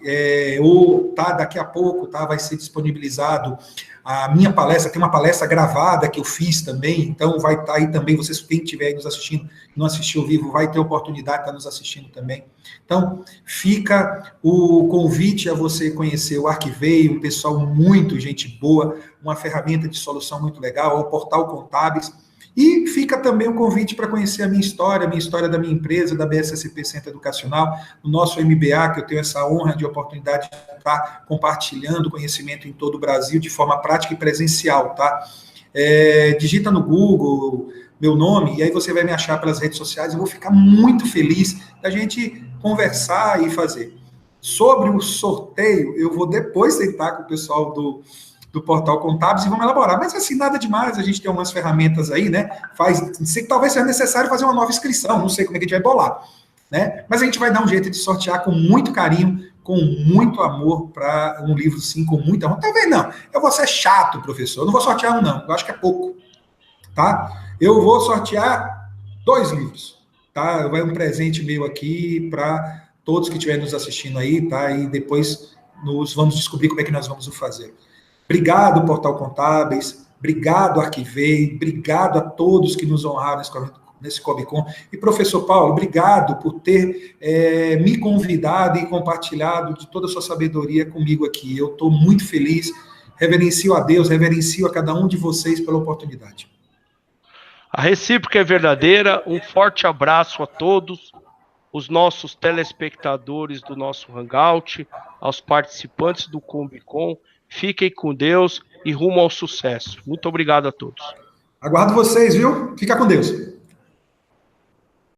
ou daqui a pouco vai ser disponibilizado a minha palestra, tem uma palestra gravada que eu fiz também, então vai estar aí também, vocês, quem estiver aí nos assistindo, não assistiu ao vivo, vai ter oportunidade de estar nos assistindo também. Então, fica o convite a você conhecer o Arquivei, um pessoal muito gente boa, uma ferramenta de solução muito legal, o Portal Contábeis, e fica também o convite para conhecer a minha história da minha empresa, da BSSP Centro Educacional, o nosso MBA, que eu tenho essa honra de oportunidade de estar compartilhando conhecimento em todo o Brasil, de forma prática e presencial, tá? Digita no Google meu nome, e aí você vai me achar pelas redes sociais, eu vou ficar muito feliz da gente conversar e fazer. Sobre o sorteio, eu vou depois sentar com o pessoal do Portal Contábeis e vamos elaborar. Mas assim, nada demais, a gente tem umas ferramentas aí, né? Talvez seja necessário fazer uma nova inscrição, não sei como é que a gente vai bolar, né? Mas a gente vai dar um jeito de sortear com muito carinho, com muito amor, para um livro, sim, com muito amor. Talvez não, eu vou ser chato, professor, eu não vou sortear um, não, eu acho que é pouco, tá? Eu vou sortear 2 livros, tá? Vai um presente meu aqui para todos que estiverem nos assistindo aí, tá? E depois vamos descobrir como é que nós vamos o fazer. Obrigado, Portal Contábeis, obrigado, Arquivei, obrigado a todos que nos honraram nesse Cobicon. E, professor Paulo, obrigado por ter me convidado e compartilhado de toda a sua sabedoria comigo aqui. Eu estou muito feliz, reverencio a Deus, reverencio a cada um de vocês pela oportunidade. A recíproca é verdadeira. Um forte abraço a todos os nossos telespectadores do nosso Hangout, aos participantes do Combicon. Fiquem com Deus e rumo ao sucesso. Muito obrigado a todos. Aguardo vocês, viu? Fica com Deus.